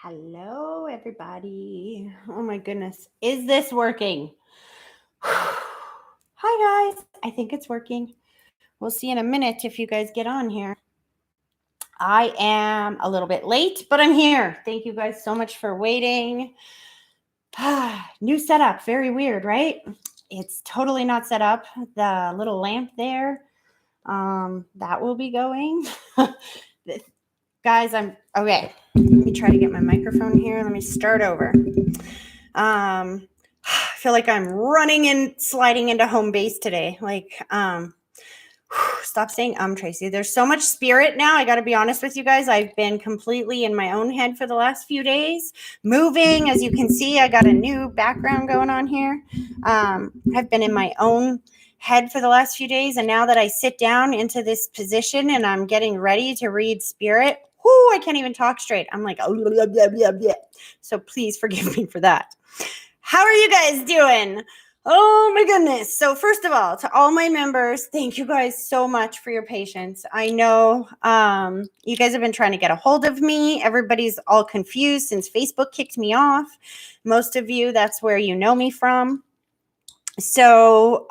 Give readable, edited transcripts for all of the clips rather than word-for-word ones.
Hello, everybody. Oh my goodness. Is this working? Hi, guys. I think it's working. We'll see in a minute if you guys get on here. I am a little bit late, but I'm here. Thank you guys so much for waiting. New setup. Very weird, right? It's totally not set up. The little lamp there, that will be going. Guys, I'm okay. Let me try to get my microphone here. Let me start over. I feel like I'm running and sliding into home base today. Stop saying Tracy. There's so much spirit now. I got to be honest with you guys. I've been completely in my own head for the last few days, moving. As you can see, I got a new background going on here. I've been in my own head for the last few days, and now that I sit down into this position and I'm getting ready to read spirit, I can't even talk straight. I'm like, oh, blah, blah, blah, blah. So please forgive me for that. How are you guys doing? Oh my goodness. So first of all, to all my members, thank you guys so much for your patience. I know you guys have been trying to get a hold of me. Everybody's all confused since Facebook kicked me off. Most of you, that's where you know me from. So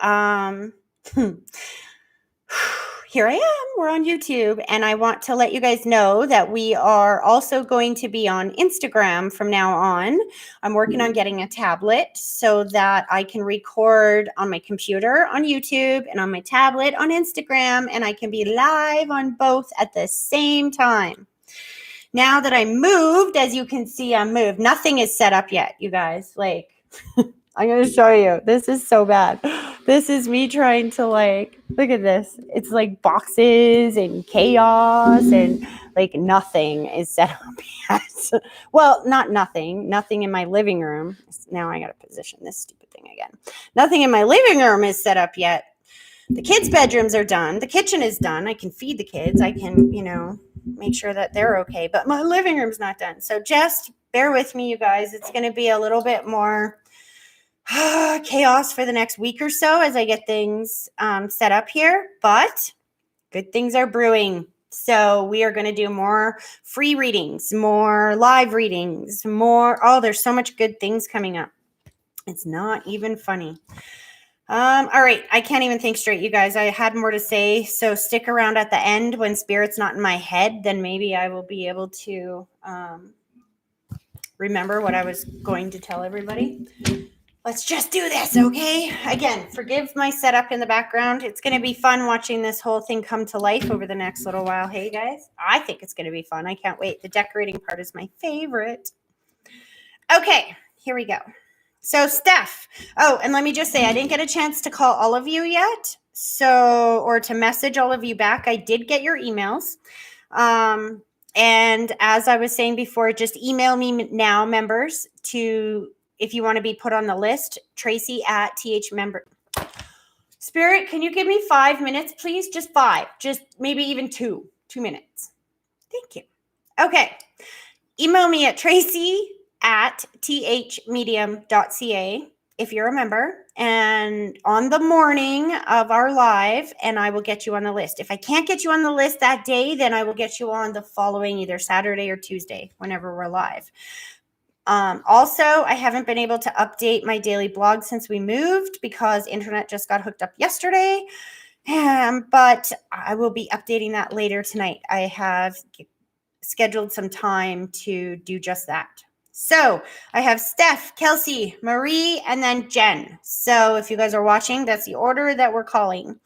here I am. We're on YouTube, and I want to let you guys know that we are also going to be on Instagram from now on. I'm working on getting a tablet so that I can record on my computer on YouTube and on my tablet on Instagram, and I can be live on both at the same time. Now that I moved, as you can see, I moved. Nothing is set up yet, you guys. I'm going to show you. This is so bad. This is me trying to look at this. It's like boxes and chaos and nothing is set up yet. Well, not nothing. Nothing in my living room. Now I got to position this stupid thing again. Nothing in my living room is set up yet. The kids' bedrooms are done. The kitchen is done. I can feed the kids. I can, make sure that they're okay. But my living room's not done. So just bear with me, you guys. It's going to be a little bit more chaos for the next week or so as I get things set up here, but good things are brewing. So we are going to do more free readings, more live readings, there's so much good things coming up. It's not even funny. All right. I can't even think straight, you guys. I had more to say, so stick around at the end. When spirit's not in my head, then maybe I will be able to remember what I was going to tell everybody. Let's just do this, okay? Again, forgive my setup in the background. It's going to be fun watching this whole thing come to life over the next little while. Hey, guys, I think it's going to be fun. I can't wait. The decorating part is my favorite. Okay, here we go. So, Steph. Oh, and let me just say, I didn't get a chance to call all of you yet, or to message all of you back. I did get your emails. And as I was saying before, just email me now, members, if you want to be put on the list, Tracy at THMember. Spirit, can you give me 5 minutes, please? Just 5. Just maybe even 2 minutes. Thank you. Okay. Email me at Tracy at THMedium.ca if you're a member, and on the morning of our live, and I will get you on the list. If I can't get you on the list that day, then I will get you on the following either Saturday or Tuesday, whenever we're live. Also, I haven't been able to update my daily blog since we moved because internet just got hooked up yesterday. But I will be updating that later tonight. I have scheduled some time to do just that. So I have Steph, Kelsey, Marie, and then Jen. So if you guys are watching, that's the order that we're calling.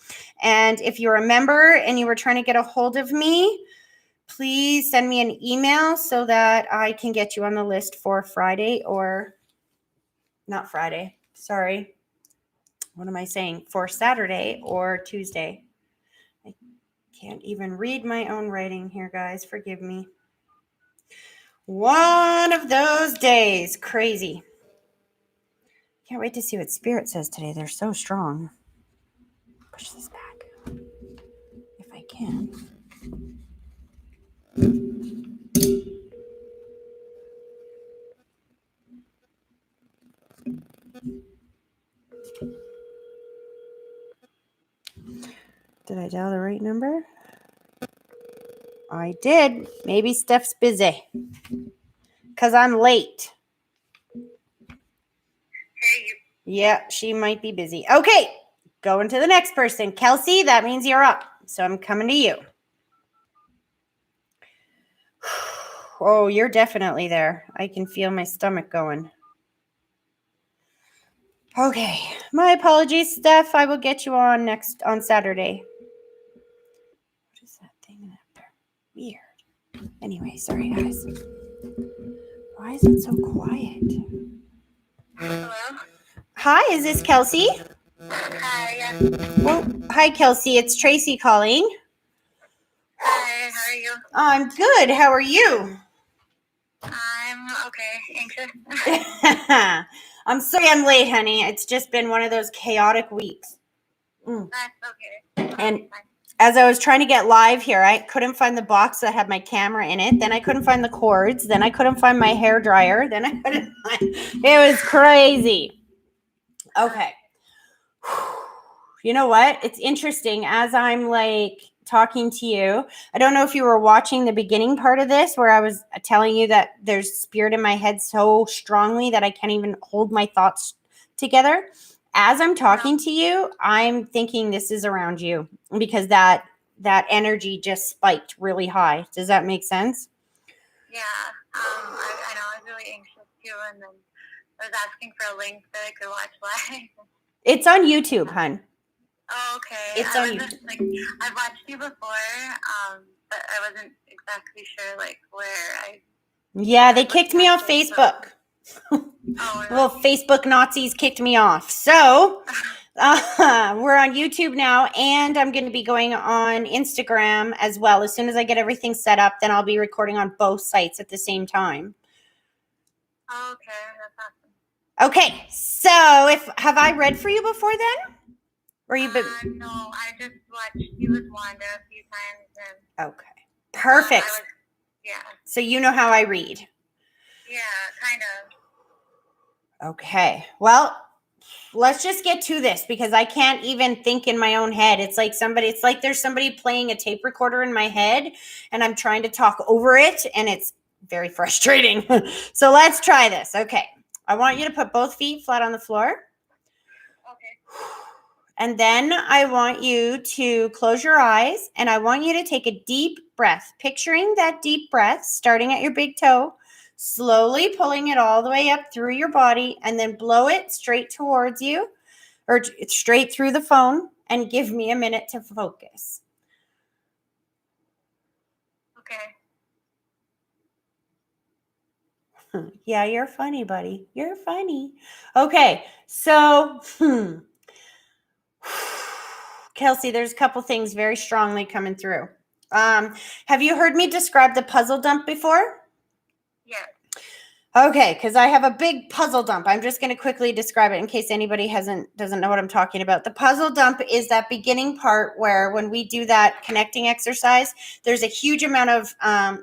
And if you're a member and you were trying to get a hold of me, please send me an email so that I can get you on the list for Friday or not Friday. Sorry. What am I saying? For Saturday or Tuesday. I can't even read my own writing here, guys. Forgive me. One of those days. Crazy. Can't wait to see what Spirit says today. They're so strong. Push this back if I can. Did I dial the right number? I did. Maybe Steph's busy. because I'm late. Hey, Yeah, she might be busy. Okay, going to the next person. Kelsey, that means you're up. So I'm coming to you. Oh, you're definitely there. I can feel my stomach going. Okay, my apologies, Steph. I will get you on Saturday. What is that thing up there? Weird. Anyway, sorry guys. Why is it so quiet? hello? Hi, is this Kelsey? Hi, yeah. Well, hi Kelsey, it's Tracy calling. Hi, how are you? I'm good. How are you? I'm okay. Anxious? I'm sorry I'm late, honey. It's just been one of those chaotic weeks. That's okay. And Fine. as I was trying to get live here, I couldn't find the box that had my camera in it. Then I couldn't find the cords. Then I couldn't find my hair dryer. Then I couldn't find. It was crazy. Okay. You know what? It's interesting as I'm like talking to you. I don't know if you were watching the beginning part of this where I was telling you that there's spirit in my head so strongly that I can't even hold my thoughts together. As I'm talking to you, I'm thinking this is around you because that energy just spiked really high. Does that make sense? Yeah. I know I was really anxious too, and then I was asking for a link that I could watch live. It's on YouTube, hun. Oh, okay. It's on I wasn't YouTube. like I've watched you before, but I wasn't exactly sure like where I. Yeah, they kicked me off Facebook. Oh, Well, Facebook Nazis kicked me off. So we're on YouTube now, and I'm going to be going on Instagram as well. As soon as I get everything set up, then I'll be recording on both sites at the same time. Oh, okay, that's awesome. Okay, so have I read for you before then? Or you been? No, I just watched you with Wanda a few times, and Okay, perfect. Yeah. So you know how I read. Yeah, kind of. Okay, well, let's just get to this because I can't even think in my own head. It's like there's somebody playing a tape recorder in my head and I'm trying to talk over it and it's very frustrating. So let's try this. Okay. I want you to put both feet flat on the floor. Okay. And then I want you to close your eyes and I want you to take a deep breath, picturing that deep breath starting at your big toe, slowly pulling it all the way up through your body and then blow it straight towards you or straight through the phone and give me a minute to focus. Okay. Yeah, you're funny, buddy. You're funny. Okay, so Kelsey, there's a couple things very strongly coming through. Have you heard me describe the puzzle dump before? Yeah. Okay, because I have a big puzzle dump. I'm just going to quickly describe it in case anybody doesn't know what I'm talking about. The puzzle dump is that beginning part where when we do that connecting exercise, there's a huge amount of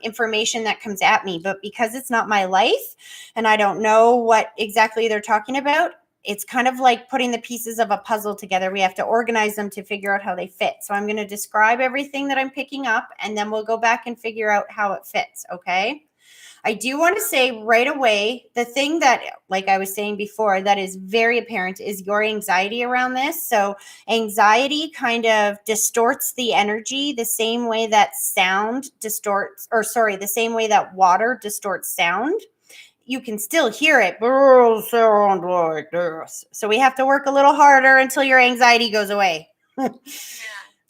information that comes at me. But because it's not my life and I don't know what exactly they're talking about, it's kind of like putting the pieces of a puzzle together. We have to organize them to figure out how they fit. So I'm going to describe everything that I'm picking up, and then we'll go back and figure out how it fits, okay? I do want to say right away, the thing that, like I was saying before, that is very apparent is your anxiety around this. So anxiety kind of distorts the energy the same way that the same way that water distorts sound. You can still hear it, but it'll sound like this. So we have to work a little harder until your anxiety goes away. Yeah.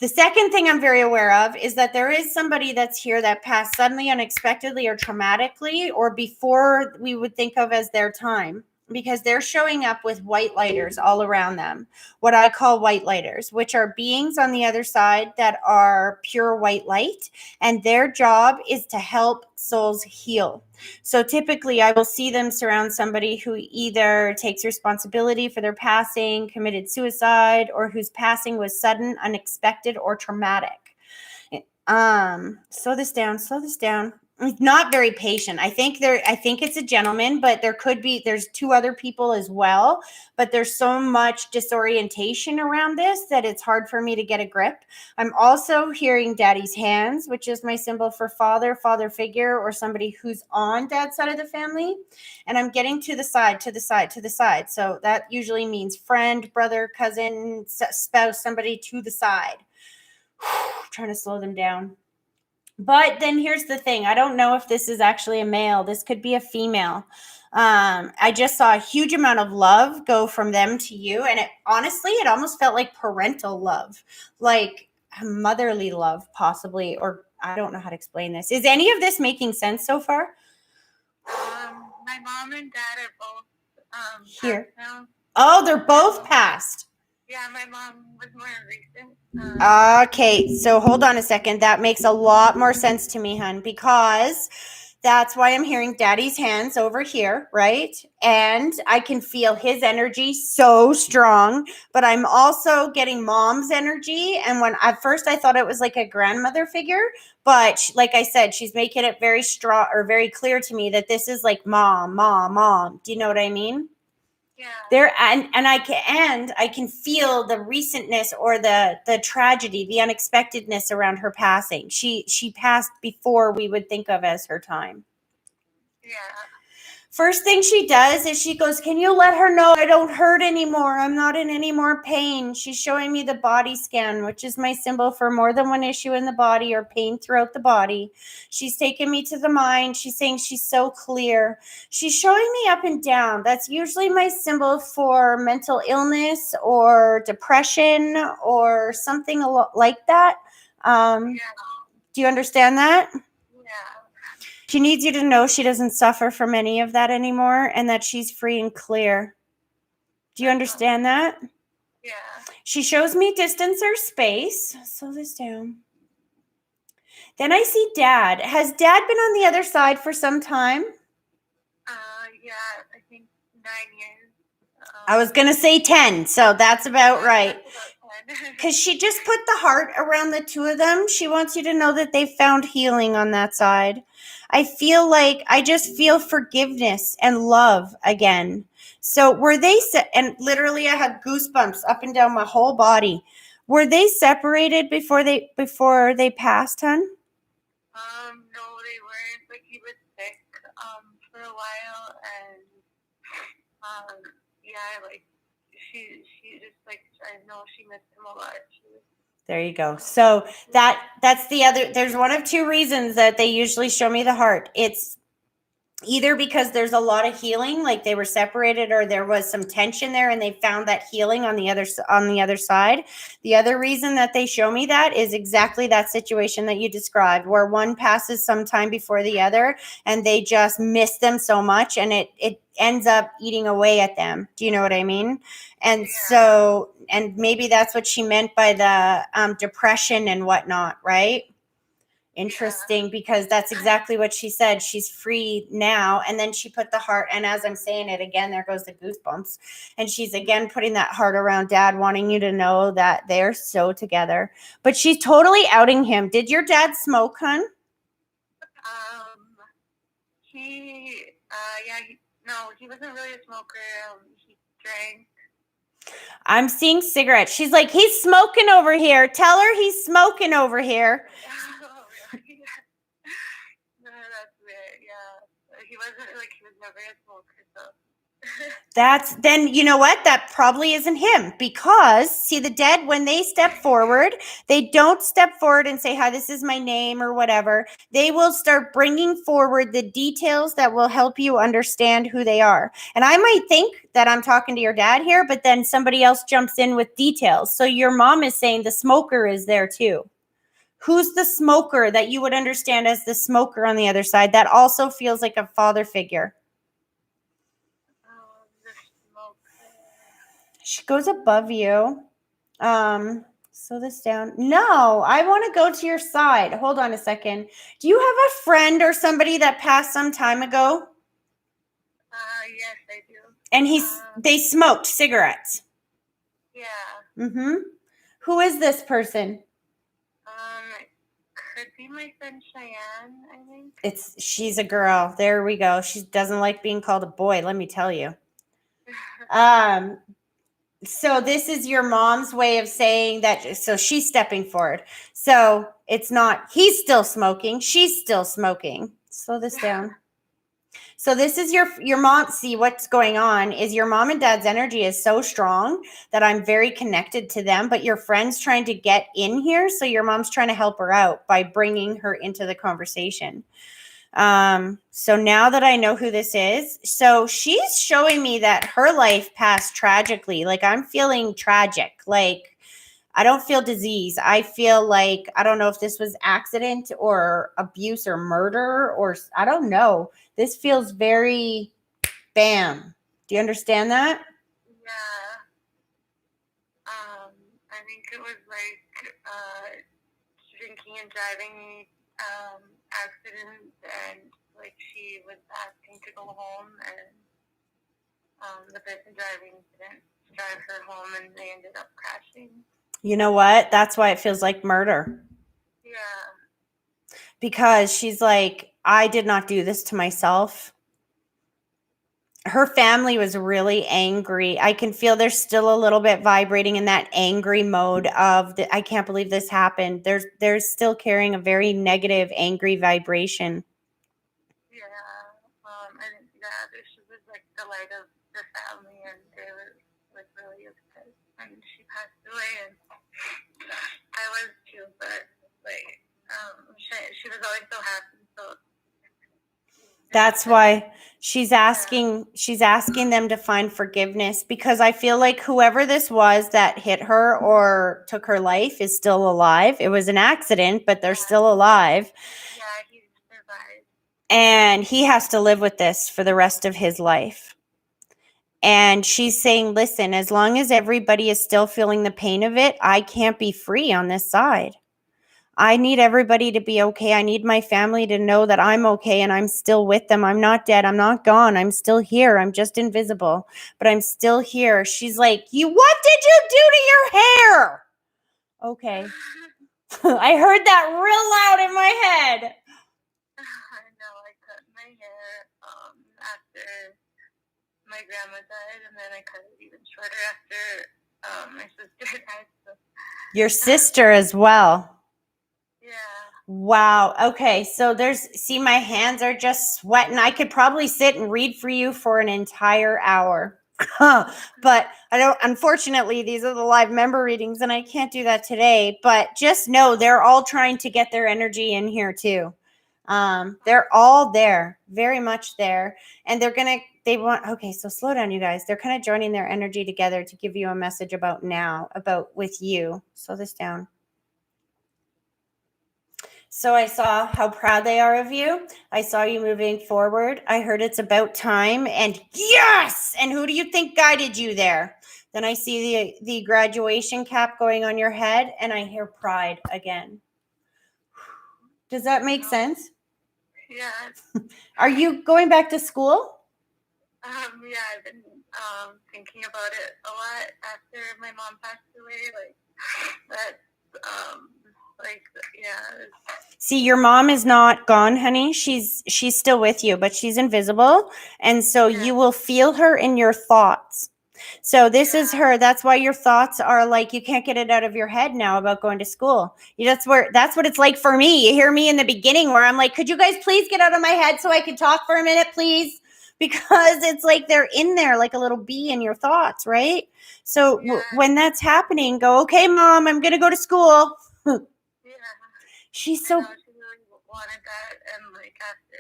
The second thing I'm very aware of is that there is somebody that's here that passed suddenly, unexpectedly, or traumatically, or before we would think of as their time, because they're showing up with white lighters all around them, what I call white lighters, which are beings on the other side that are pure white light, and their job is to help souls heal. So typically I will see them surround somebody who either takes responsibility for their passing, committed suicide, or whose passing was sudden, unexpected, or traumatic. Slow this down. not very patient. I think it's a gentleman, but there's two other people as well, but there's so much disorientation around this that it's hard for me to get a grip. I'm also hearing daddy's hands, which is my symbol for father figure, or somebody who's on dad's side of the family. And I'm getting to the side, to the side, to the side. So that usually means friend, brother, cousin, spouse, somebody to the side. Trying to slow them down. But then here's the thing. I don't know if this is actually a male. This could be a female. I just saw a huge amount of love go from them to you. And it almost felt like parental love, like motherly love, possibly. Or I don't know how to explain this. Is any of this making sense so far? My mom and dad are both here now. Oh, they're both passed. Yeah, my mom was more recent. Okay, so hold on a second. That makes a lot more sense to me, hun, because that's why I'm hearing daddy's hands over here, right? And I can feel his energy so strong, but I'm also getting mom's energy. And when at first I thought it was like a grandmother figure, but like I said, she's making it very strong or very clear to me that this is like mom, mom, mom. Do you know what I mean? Yeah. There and I can feel the recentness or the tragedy, the unexpectedness around her passing. She passed before we would think of as her time. Yeah. First thing she does is she goes, "Can you let her know I don't hurt anymore? I'm not in any more pain." She's showing me the body scan, which is my symbol for more than one issue in the body or pain throughout the body. She's taken me to the mind. She's saying she's so clear. She's showing me up and down. That's usually my symbol for mental illness or depression or something like that. Yeah. Do you understand that? Yeah. She needs you to know she doesn't suffer from any of that anymore and that she's free and clear. Do you understand that? Yeah. She shows me distance or space. Slow this down. Then I see dad. Has dad been on the other side for some time? Yeah, I think 9 years. I was going to say 10, so that's about right. That's about 10. Because she just put the heart around the two of them. She wants you to know that they found healing on that side. I just feel forgiveness and love again. So were they, and literally I have goosebumps up and down my whole body. Were they separated before they passed, hun? No, they weren't. But he was sick for a while, and yeah, like she just like I know she missed him a lot. There you go. So that's the other. There's one of two reasons that they usually show me the heart. It's either because there's a lot of healing, like they were separated, or there was some tension there, and they found that healing on the other side. The other reason that they show me that is exactly that situation that you described, where one passes some time before the other, and they just miss them so much, and it ends up eating away at them. Do you know what I mean? And so, and maybe that's what she meant by the depression and whatnot, right? Interesting, because that's exactly what she said. She's free now. And then she put the heart, and as I'm saying it again, there goes the goosebumps. And she's again putting that heart around dad, wanting you to know that they're so together. But she's totally outing him. Did your dad smoke, hun? He wasn't really a smoker. He drank. I'm seeing cigarettes. She's like, he's smoking over here. Tell her he's smoking over here. No, that's weird. Yeah, he was never a smoker. So. Then you know what? That probably isn't him, because see, the dead, when they step forward, they don't step forward and say, "Hi, this is my name," or whatever. They will start bringing forward the details that will help you understand who they are. And I might think that I'm talking to your dad here, but then somebody else jumps in with details. So your mom is saying the smoker is there too. Who's the smoker that you would understand as the smoker on the other side that also feels like a father figure? She goes above you. Slow this down. No, I want to go to your side. Hold on a second. Do you have a friend or somebody that passed some time ago? Yes, I do. And they smoked cigarettes. Yeah. Mm-hmm. Who is this person? could be my friend Cheyenne, I think. She's a girl. There we go. She doesn't like being called a boy, let me tell you. So this is your mom's way of saying that. So she's stepping forward. So it's not, he's still smoking, she's still smoking. Slow this down. So this is your mom. See, what's going on is your mom and dad's energy is so strong that I'm very connected to them, but your friend's trying to get in here. So your mom's trying to help her out by bringing her into the conversation. So now that I know who this is, so she's showing me that her life passed tragically. Like I'm feeling tragic. Like I don't feel disease. I feel like, I don't know if this was accident or abuse or murder or I don't know. This feels very bam. Do you understand that? Yeah. I think it was like drinking and driving accident, and like she was asking to go home, and the person driving didn't drive her home, and they ended up crashing. You know what? That's why it feels like murder. Yeah. Because she's like, I did not do this to myself. Her family was really angry. I can feel they're still a little bit vibrating in that angry mode of I can't believe this happened. They're still carrying a very negative, angry vibration. Yeah. I think she was like the light of the family, and they were like really upset when she passed away, and I was too, but like she was always so happy. So that's why she's asking them to find forgiveness, because I feel like whoever this was that hit her or took her life is still alive. It was an accident, but they're still alive. Yeah, he survived. And he has to live with this for the rest of his life. And she's saying, listen, as long as everybody is still feeling the pain of it, I can't be free on this side. I need everybody to be okay. I need my family to know that I'm okay and I'm still with them. I'm not dead. I'm not gone. I'm still here. I'm just invisible, but I'm still here. She's like, what did you do to your hair? Okay. I heard that real loud in my head. I know. I cut my hair after my grandma died, and then I cut it even shorter after my sister died. So. Your sister as well. Yeah. Wow. Okay. So see, my hands are just sweating. I could probably sit and read for you for an entire hour. But I don't, unfortunately, these are the live member readings and I can't do that today. But just know they're all trying to get their energy in here too. They're all there, very much there. And okay, so slow down, you guys. They're kind of joining their energy together to give you a message about with you. Slow this down. So I saw how proud they are of you. I saw you moving forward. I heard it's about time, and yes! And who do you think guided you there? Then I see the graduation cap going on your head, and I hear pride again. Does that make sense? Yeah. Are you going back to school? Yeah, I've been thinking about it a lot after my mom passed away. Like that's yeah. See, your mom is not gone, honey. She's still with you, but she's invisible, and so you will feel her in your thoughts. So this is her. That's why your thoughts are like, you can't get it out of your head now about going to school. That's what it's like for me. You hear me in the beginning where I'm like, could you guys please get out of my head so I can talk for a minute, please? Because it's like they're in there like a little bee in your thoughts, right? So when that's happening, go, okay, Mom, I'm going to go to school. She's so. She really wanted that, and like after,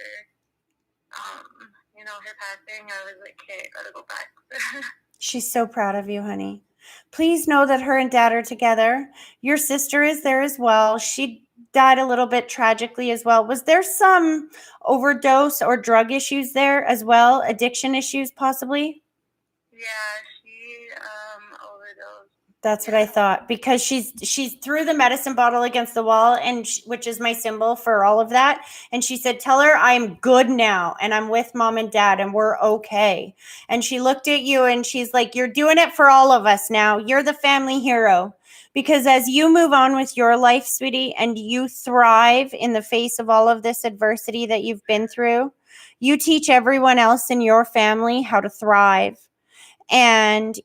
her passing, I was like, okay, I gotta go back. She's so proud of you, honey. Please know that her and Dad are together. Your sister is there as well. She died a little bit tragically as well. Was there some overdose or drug issues there as well? Addiction issues, possibly? Yeah, she overdosed. That's what I thought, because she's threw the medicine bottle against the wall, and which is my symbol for all of that. And she said, tell her I'm good now and I'm with Mom and Dad and we're okay. And she looked at you and she's like, you're doing it for all of us now. You're the family hero. Because as you move on with your life, sweetie, and you thrive in the face of all of this adversity that you've been through, you teach everyone else in your family how to thrive. And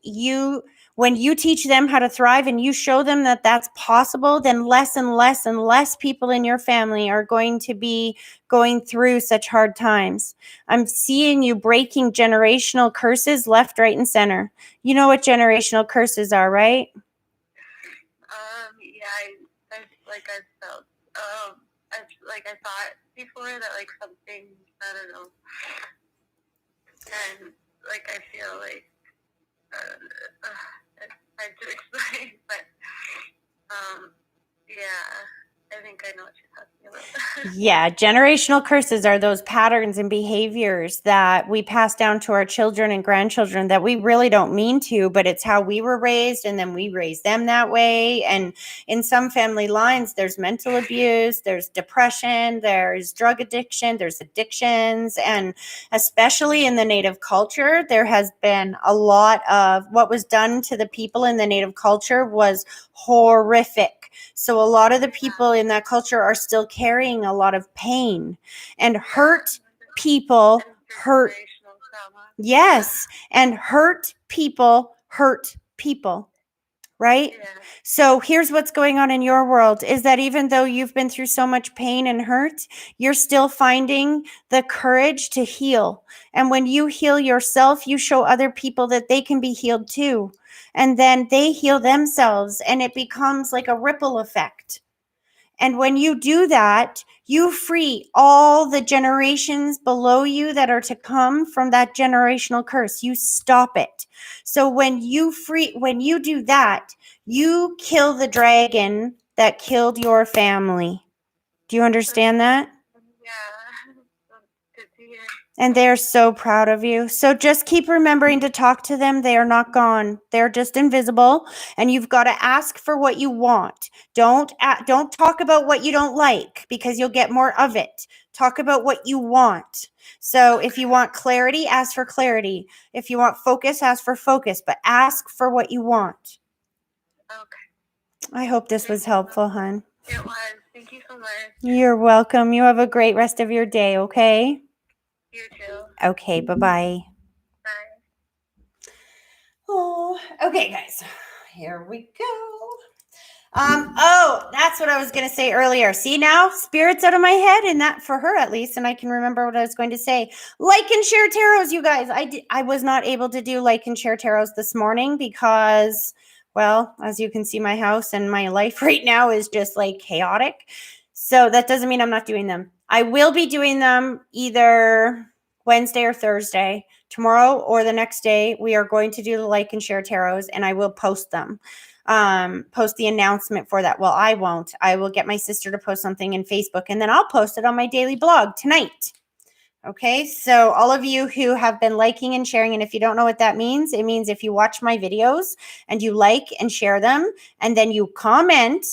when you teach them how to thrive and you show them that that's possible, then less and less and less people in your family are going to be going through such hard times. I'm seeing you breaking generational curses left, right, and center. You know what generational curses are, right? Yeah, I felt, I thought before that, like, something, I don't know, and, like, I feel like, it's hard to explain, but, yeah, I think I know what you're talking about. Yeah, generational curses are those patterns and behaviors that we pass down to our children and grandchildren that we really don't mean to, but it's how we were raised, and then we raise them that way. And in some family lines, there's mental abuse, there's depression, there's drug addiction, there's addictions, and especially in the Native culture, there has been a lot of what was done to the people in the Native culture was horrific. So a lot of the people in that culture are still carrying a lot of pain, and hurt people hurt. Yes. And hurt people, right? Yeah. So here's what's going on in your world is that even though you've been through so much pain and hurt, you're still finding the courage to heal. And when you heal yourself, you show other people that they can be healed too. And then they heal themselves, and it becomes like a ripple effect. And when you do that, you free all the generations below you that are to come from that generational curse. You stop it. So when you do that, you kill the dragon that killed your family. Do you understand that? Yeah. Good to hear. And they're so proud of you. So just keep remembering to talk to them. They are not gone. They're just invisible. And you've got to ask for what you want. Don't talk about what you don't like, because you'll get more of it. Talk about what you want. So if you want clarity, ask for clarity. If you want focus, ask for focus. But ask for what you want. Okay. I hope this was helpful, hon. It was. Thank you so much. You're welcome. You have a great rest of your day, okay? You too. Okay, bye-bye. Bye. Oh, okay, guys. Here we go. That's what I was going to say earlier. See now, spirit's out of my head, and that for her at least, and I can remember what I was going to say. Like and share tarots, you guys. I was not able to do like and share tarots this morning because, well, as you can see, my house and my life right now is just like chaotic. So that doesn't mean I'm not doing them. I will be doing them either Wednesday or Thursday. Tomorrow or the next day, we are going to do the like and share tarots, and I will post them. Post the announcement for that. Well, I won't. I will get my sister to post something in Facebook, and then I'll post it on my daily blog tonight. Okay, so all of you who have been liking and sharing, and if you don't know what that means, it means if you watch my videos and you like and share them, and then you comment,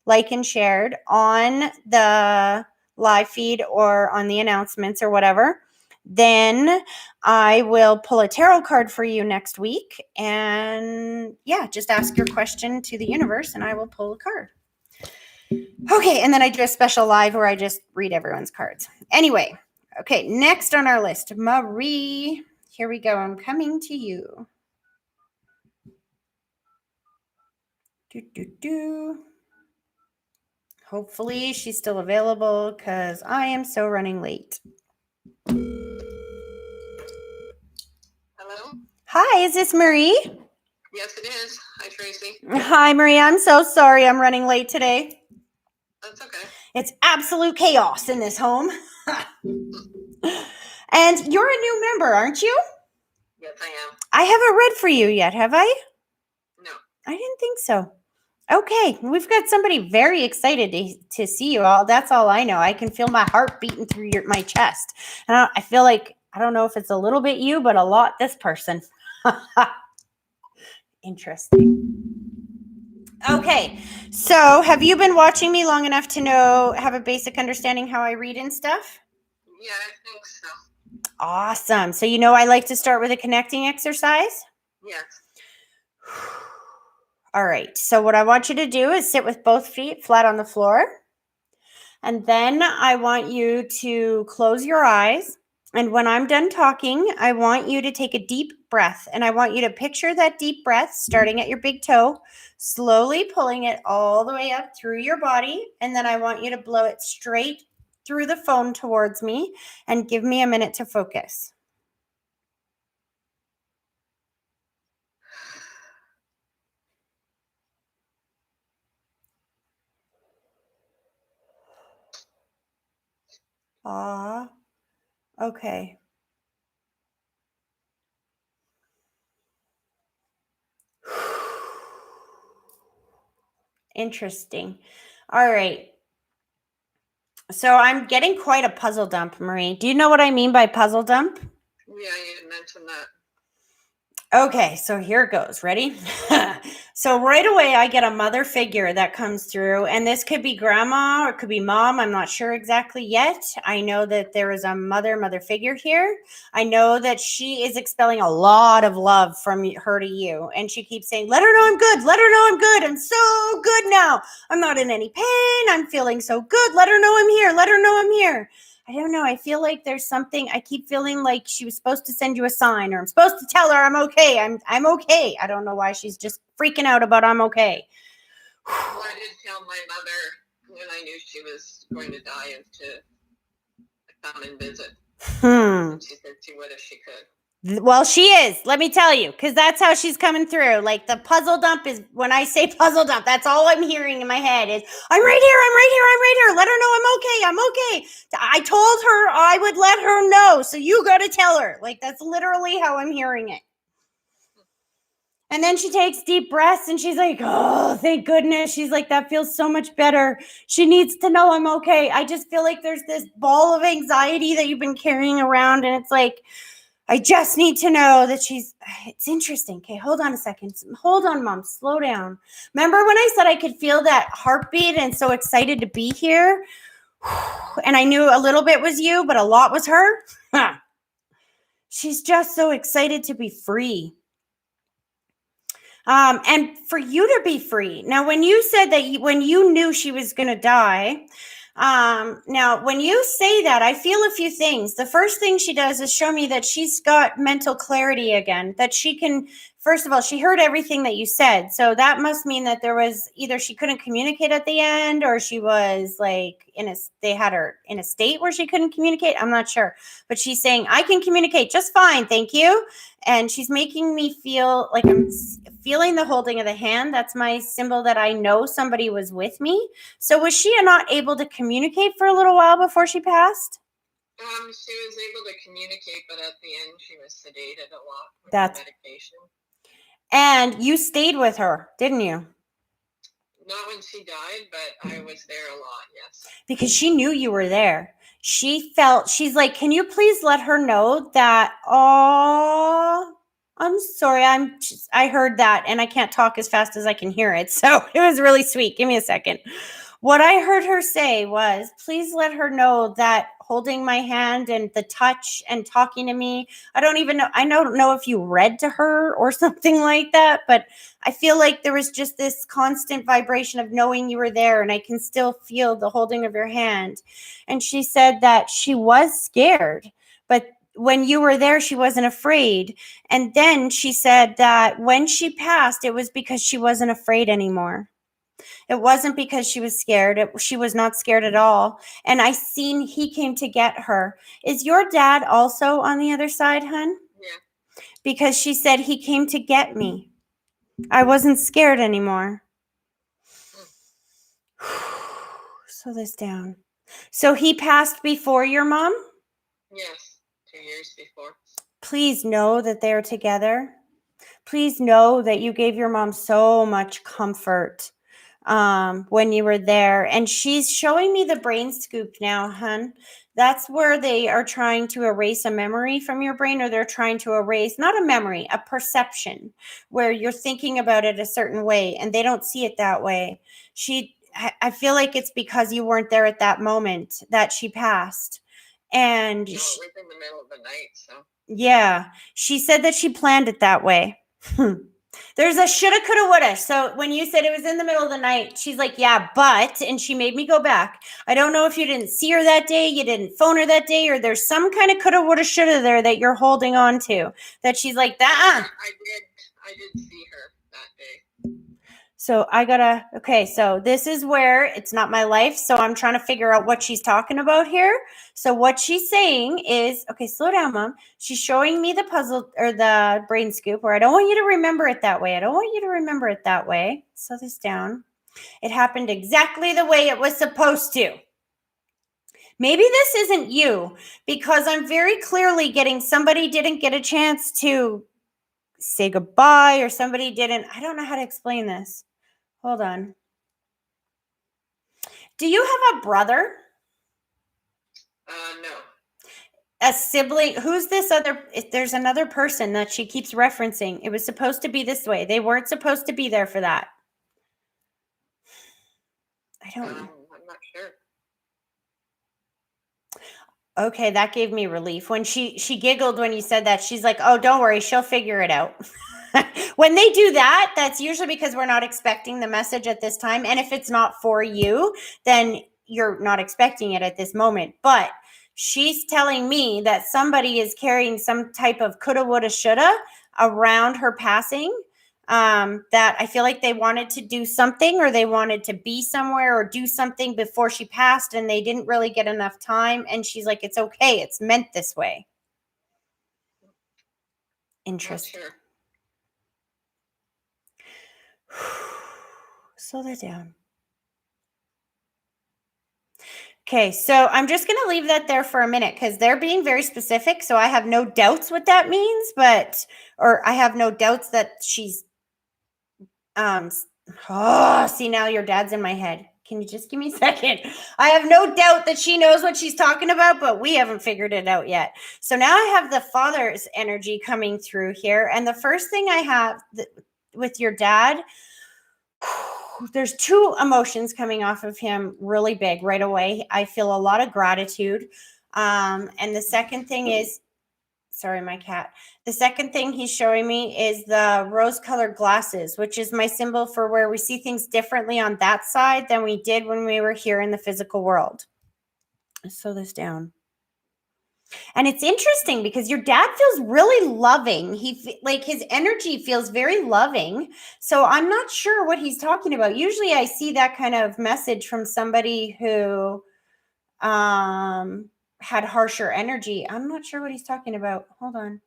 like and shared on the live feed or on the announcements or whatever, then I will pull a tarot card for you next week. And yeah, just ask your question to the universe and I will pull a card. Okay, and then I do a special live where I just read everyone's cards. Anyway, okay, next on our list, Marie. Here we go. I'm coming to you. Hopefully she's still available because I am so running late. Hello? Hi, is this Marie? Yes, it is. Hi, Tracy. Hi, Marie. I'm so sorry I'm running late today. That's okay. It's absolute chaos in this home. And you're a new member, aren't you? Yes, I am. I haven't read for you yet, have I? No. I didn't think so. Okay, we've got somebody very excited to see you all. That's all I know. I can feel my heart beating through my chest. And I feel like, I don't know if it's a little bit you, but a lot this person. Interesting. Okay, so have you been watching me long enough to have a basic understanding how I read and stuff? Yeah, I think so. Awesome. So I like to start with a connecting exercise? Yes. All right. So what I want you to do is sit with both feet flat on the floor. And then I want you to close your eyes. And when I'm done talking, I want you to take a deep breath. And I want you to picture that deep breath starting at your big toe, slowly pulling it all the way up through your body. And then I want you to blow it straight through the phone towards me and give me a minute to focus. Okay. Interesting. All right. So I'm getting quite a puzzle dump, Marie. Do you know what I mean by puzzle dump? Yeah, you had mentioned that. Okay, so here it goes. Ready? So right away, I get a mother figure that comes through, and this could be grandma or it could be mom. I'm not sure exactly yet. I know that there is a mother figure here. I know that she is expelling a lot of love from her to you, and she keeps saying, "Let her know I'm good. Let her know I'm good. I'm so good now. I'm not in any pain. I'm feeling so good. Let her know I'm here. Let her know I'm here." I don't know. I feel like there's something. I keep feeling like she was supposed to send you a sign, or I'm supposed to tell her I'm okay. I'm okay. I don't know why she's just freaking out about I'm okay. Well, I did tell my mother when I knew she was going to die to come and visit. And she said she would if she could. Well, she is. Let me tell you, because that's how she's coming through. Like the puzzle dump is when I say puzzle dump, that's all I'm hearing in my head is I'm right here. I'm right here. I'm right here. Let her know I'm okay. I'm okay. I told her I would let her know. So you got to tell her. Like that's literally how I'm hearing it. And then she takes deep breaths and she's like, "Oh, thank goodness." She's like, "That feels so much better. She needs to know I'm okay." I just feel like there's this ball of anxiety that you've been carrying around. And it's like, I just need to know that it's interesting. Okay, hold on a second. Hold on, Mom. Slow down. Remember when I said I could feel that heartbeat and so excited to be here? And I knew a little bit was you, but a lot was her. She's just so excited to be free. And for you to be free. Now, when you said that when you knew she was going to die, now when you say that, I feel a few things. The first thing she does is show me that she's got mental clarity again, that she can, first of all, she heard everything that you said. So that must mean that there was either she couldn't communicate at the end or she was like they had her in a state where she couldn't communicate. I'm not sure, but she's saying, "I can communicate just fine. Thank you." And she's making me feel like I'm feeling the holding of the hand. That's my symbol that I know somebody was with me. So was she not able to communicate for a little while before she passed? She was able to communicate, but at the end she was sedated a lot with medication. And you stayed with her, didn't you? Not when she died, but I was there a lot, yes. Because she knew you were there. She's like, "Can you please let her know that, oh, I'm sorry, I heard that and I can't talk as fast as I can hear it." So it was really sweet. Give me a second. What I heard her say was, "Please let her know that holding my hand and the touch and talking to me." I don't know if you read to her or something like that, but I feel like there was just this constant vibration of knowing you were there, and I can still feel the holding of your hand. And she said that she was scared, but when you were there, she wasn't afraid. And then she said that when she passed, it was because she wasn't afraid anymore. It wasn't because she was scared. She was not scared at all. And I seen he came to get her. Is your dad also on the other side, hun? Yeah. Because she said he came to get me. I wasn't scared anymore. Slow this down. So he passed before your mom? Yes, 2 years before. Please know that they're together. Please know that you gave your mom so much comfort when you were there. And she's showing me the brain scoop now, hun. That's where they are trying to erase a memory from your brain, or they're trying to erase, not a memory, a perception, where you're thinking about it a certain way and they don't see it that way. I feel like it's because you weren't there at that moment that she passed. And it was in the middle of the night, so. Yeah, she said that she planned it that way. There's a shoulda, coulda, woulda. So when you said it was in the middle of the night, she's like, yeah, but, and she made me go back. I don't know if you didn't see her that day, you didn't phone her that day, or there's some kind of coulda, woulda, shoulda there that you're holding on to. That she's like, that. I did see her that day. So okay, so this is where it's not my life. So I'm trying to figure out what she's talking about here. So what she's saying is, okay, slow down, Mom. She's showing me the puzzle or the brain scoop where I don't want you to remember it that way. I don't want you to remember it that way. Slow this down. It happened exactly the way it was supposed to. Maybe this isn't you because I'm very clearly getting somebody didn't get a chance to say goodbye or somebody didn't. I don't know how to explain this. Hold on. Do you have a brother? No. A sibling? Who's this other? There's another person that she keeps referencing. It was supposed to be this way. They weren't supposed to be there for that. I don't know. I'm not sure. Okay, that gave me relief. When she giggled when you said that. She's like, oh, don't worry. She'll figure it out. When they do that, that's usually because we're not expecting the message at this time. And if it's not for you, then you're not expecting it at this moment. But she's telling me that somebody is carrying some type of coulda, woulda, shoulda around her passing. That I feel like they wanted to do something or they wanted to be somewhere or do something before she passed and they didn't really get enough time. And she's like, it's okay. It's meant this way. Interesting. Sure. Slow that down. Okay, so I'm just going to leave that there for a minute because they're being very specific. So I have no doubts what that means, or I have no doubts that she's, see, now your dad's in my head. Can you just give me a second? I have no doubt that she knows what she's talking about, but we haven't figured it out yet. So now I have the father's energy coming through here. And the first thing I have with your dad, there's two emotions coming off of him really big right away. I feel a lot of gratitude. And the second thing is, sorry, my cat. The second thing he's showing me is the rose-colored glasses, which is my symbol for where we see things differently on that side than we did when we were here in the physical world. Let's slow this down. And it's interesting because your dad feels really loving. Like his energy feels very loving. So I'm not sure what he's talking about. Usually I see that kind of message from somebody who had harsher energy. I'm not sure what he's talking about. Hold on.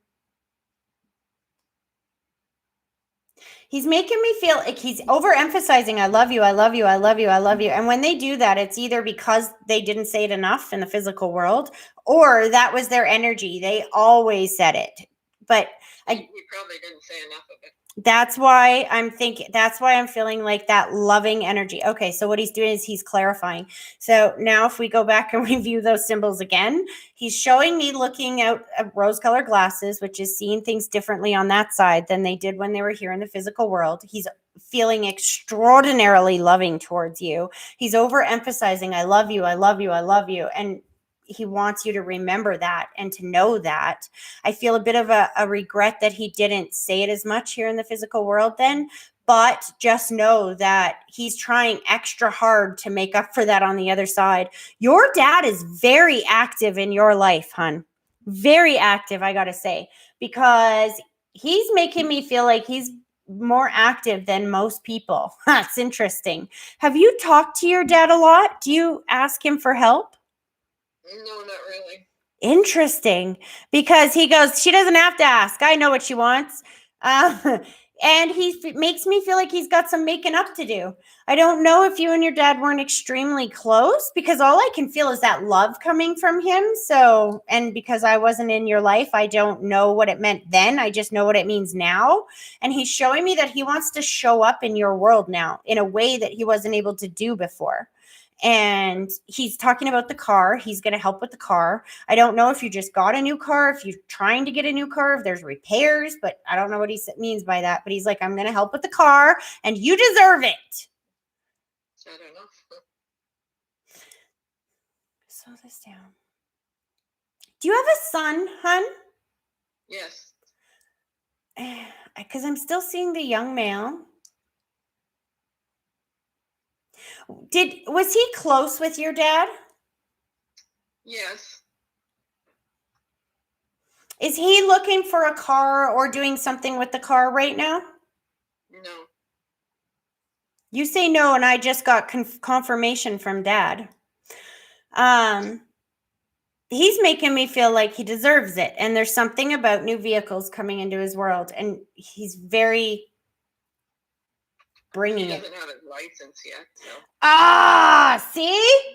He's making me feel like he's overemphasizing, I love you, I love you, I love you, I love you. And when they do that, it's either because they didn't say it enough in the physical world or that was their energy. They always said it. But he probably didn't say enough of it. That's why I'm feeling like that loving energy. Okay, so what he's doing is he's clarifying. So now if we go back and review those symbols again, he's showing me looking out at rose-colored glasses, which is seeing things differently on that side than they did when they were here in the physical world. He's feeling extraordinarily loving towards you. He's overemphasizing, I love you, I love you, I love you. And he wants you to remember that and to know that. I feel a bit of a regret that he didn't say it as much here in the physical world then, but just know that he's trying extra hard to make up for that on the other side. Your dad is very active in your life, hun. Very active, I got to say, because he's making me feel like he's more active than most people. That's interesting. Have you talked to your dad a lot? Do you ask him for help? No, not really. Interesting, because he goes, she doesn't have to ask. I know what she wants. And he makes me feel like he's got some making up to do. I don't know if you and your dad weren't extremely close because all I can feel is that love coming from him. So, and because I wasn't in your life, I don't know what it meant then. I just know what it means now. And he's showing me that he wants to show up in your world now in a way that he wasn't able to do before. And he's talking about the car. He's going to help with the car. I don't know if you just got a new car, if you're trying to get a new car, if there's repairs, but I don't know what he means by that. But he's like, I'm going to help with the car and you deserve it. I don't know. Slow this down. Do you have a son, hun? Yes. because I'm still seeing the young male. Was he close with your dad? Yes. Is he looking for a car or doing something with the car right now? No. You say no, and I just got confirmation from Dad. He's making me feel like he deserves it, and there's something about new vehicles coming into his world, and he's very bringing He it. doesn't have his license yet, so. See?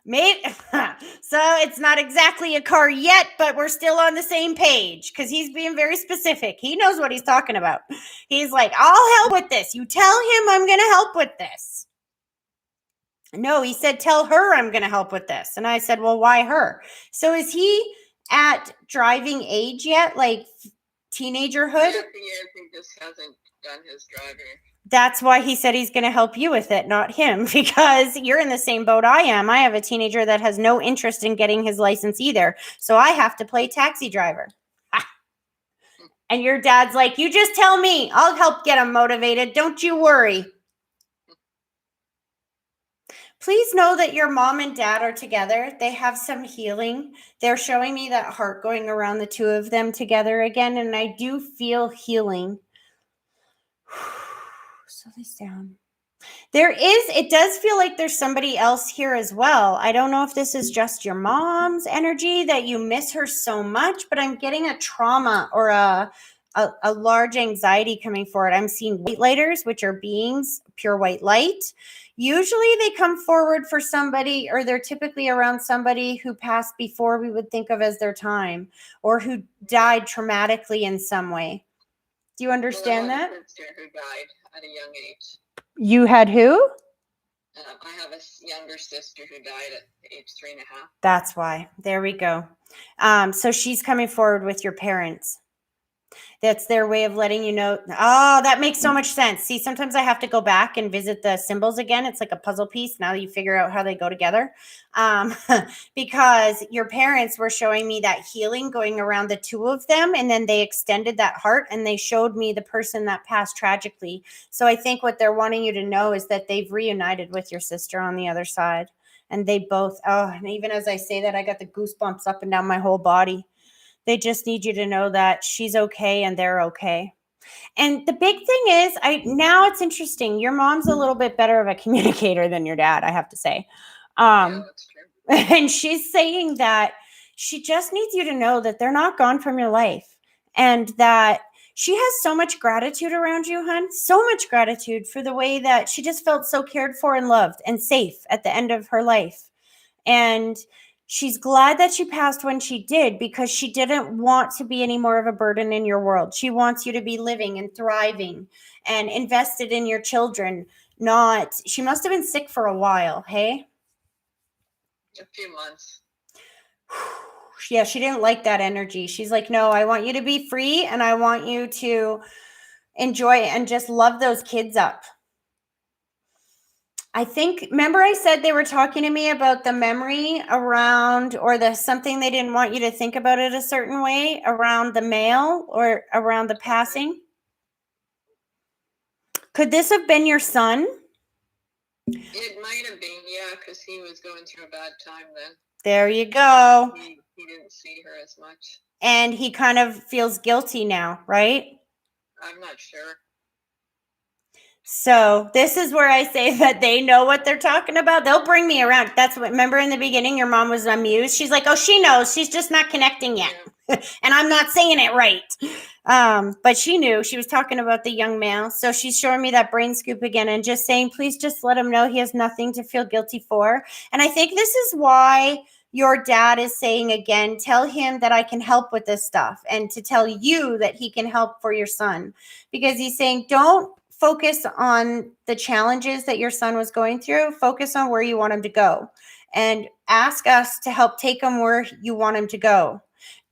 So it's not exactly a car yet, but we're still on the same page because he's being very specific. He knows what he's talking about. He's like, I'll help with this. You tell him I'm going to help with this. No, he said, tell her I'm going to help with this. And I said, well, why her? So is he at driving age yet? Like teenagerhood? Yes, he is. He just hasn't done his driving. That's why he said he's going to help you with it, not him, because you're in the same boat I am. I have a teenager that has no interest in getting his license either. So I have to play taxi driver. And your dad's like, you just tell me. I'll help get him motivated. Don't you worry. Please know that your mom and dad are together. They have some healing. They're showing me that heart going around the two of them together again. And I do feel healing. Slow this down. It does feel like there's somebody else here as well. I don't know if this is just your mom's energy that you miss her so much, but I'm getting a trauma or a large anxiety coming forward. I'm seeing white lighters, which are beings, pure white light. Usually they come forward for somebody, or they're typically around somebody who passed before we would think of as their time, or who died traumatically in some way. Do you understand that? I have a sister who died at a young age. You had who? I have a younger sister who died at age 3.5. That's why. There we go. So she's coming forward with your parents. That's their way of letting you know. Oh, that makes so much sense. See, sometimes I have to go back and visit the symbols again. It's like a puzzle piece. Now you figure out how they go together. Because your parents were showing me that healing going around the two of them. And then they extended that heart and they showed me the person that passed tragically. So I think what they're wanting you to know is that they've reunited with your sister on the other side. And they both, and even as I say that, I got the goosebumps up and down my whole body. They just need you to know that she's okay and they're okay. And the big thing is, now it's interesting. Your mom's a little bit better of a communicator than your dad, I have to say. Yeah, that's true. And she's saying that she just needs you to know that they're not gone from your life and that she has so much gratitude around you, hon. So much gratitude for the way that she just felt so cared for and loved and safe at the end of her life. And she's glad that she passed when she did because she didn't want to be any more of a burden in your world. She wants you to be living and thriving and invested in your children. She must have been sick for a while, hey? A few months. Yeah, she didn't like that energy. She's like, no, I want you to be free and I want you to enjoy and just love those kids up. I think, remember I said they were talking to me about the memory around, or something they didn't want you to think about it a certain way around the mail or around the passing? Could this have been your son? It might have been, yeah, because he was going through a bad time then. There you go. He didn't see her as much. And he kind of feels guilty now, right? I'm not sure. So this is where I say that they know what they're talking about. They'll bring me around. That's what, remember in the beginning, your mom was amused. She's like, oh, she knows. She's just not connecting yet. Yeah. And I'm not saying it right. But she knew. She was talking about the young male. So she's showing me that brain scoop again and just saying, please just let him know he has nothing to feel guilty for. And I think this is why your dad is saying again, tell him that I can help with this stuff, and to tell you that he can help for your son, because he's saying, don't focus on the challenges that your son was going through. Focus on where you want him to go and ask us to help take him where you want him to go.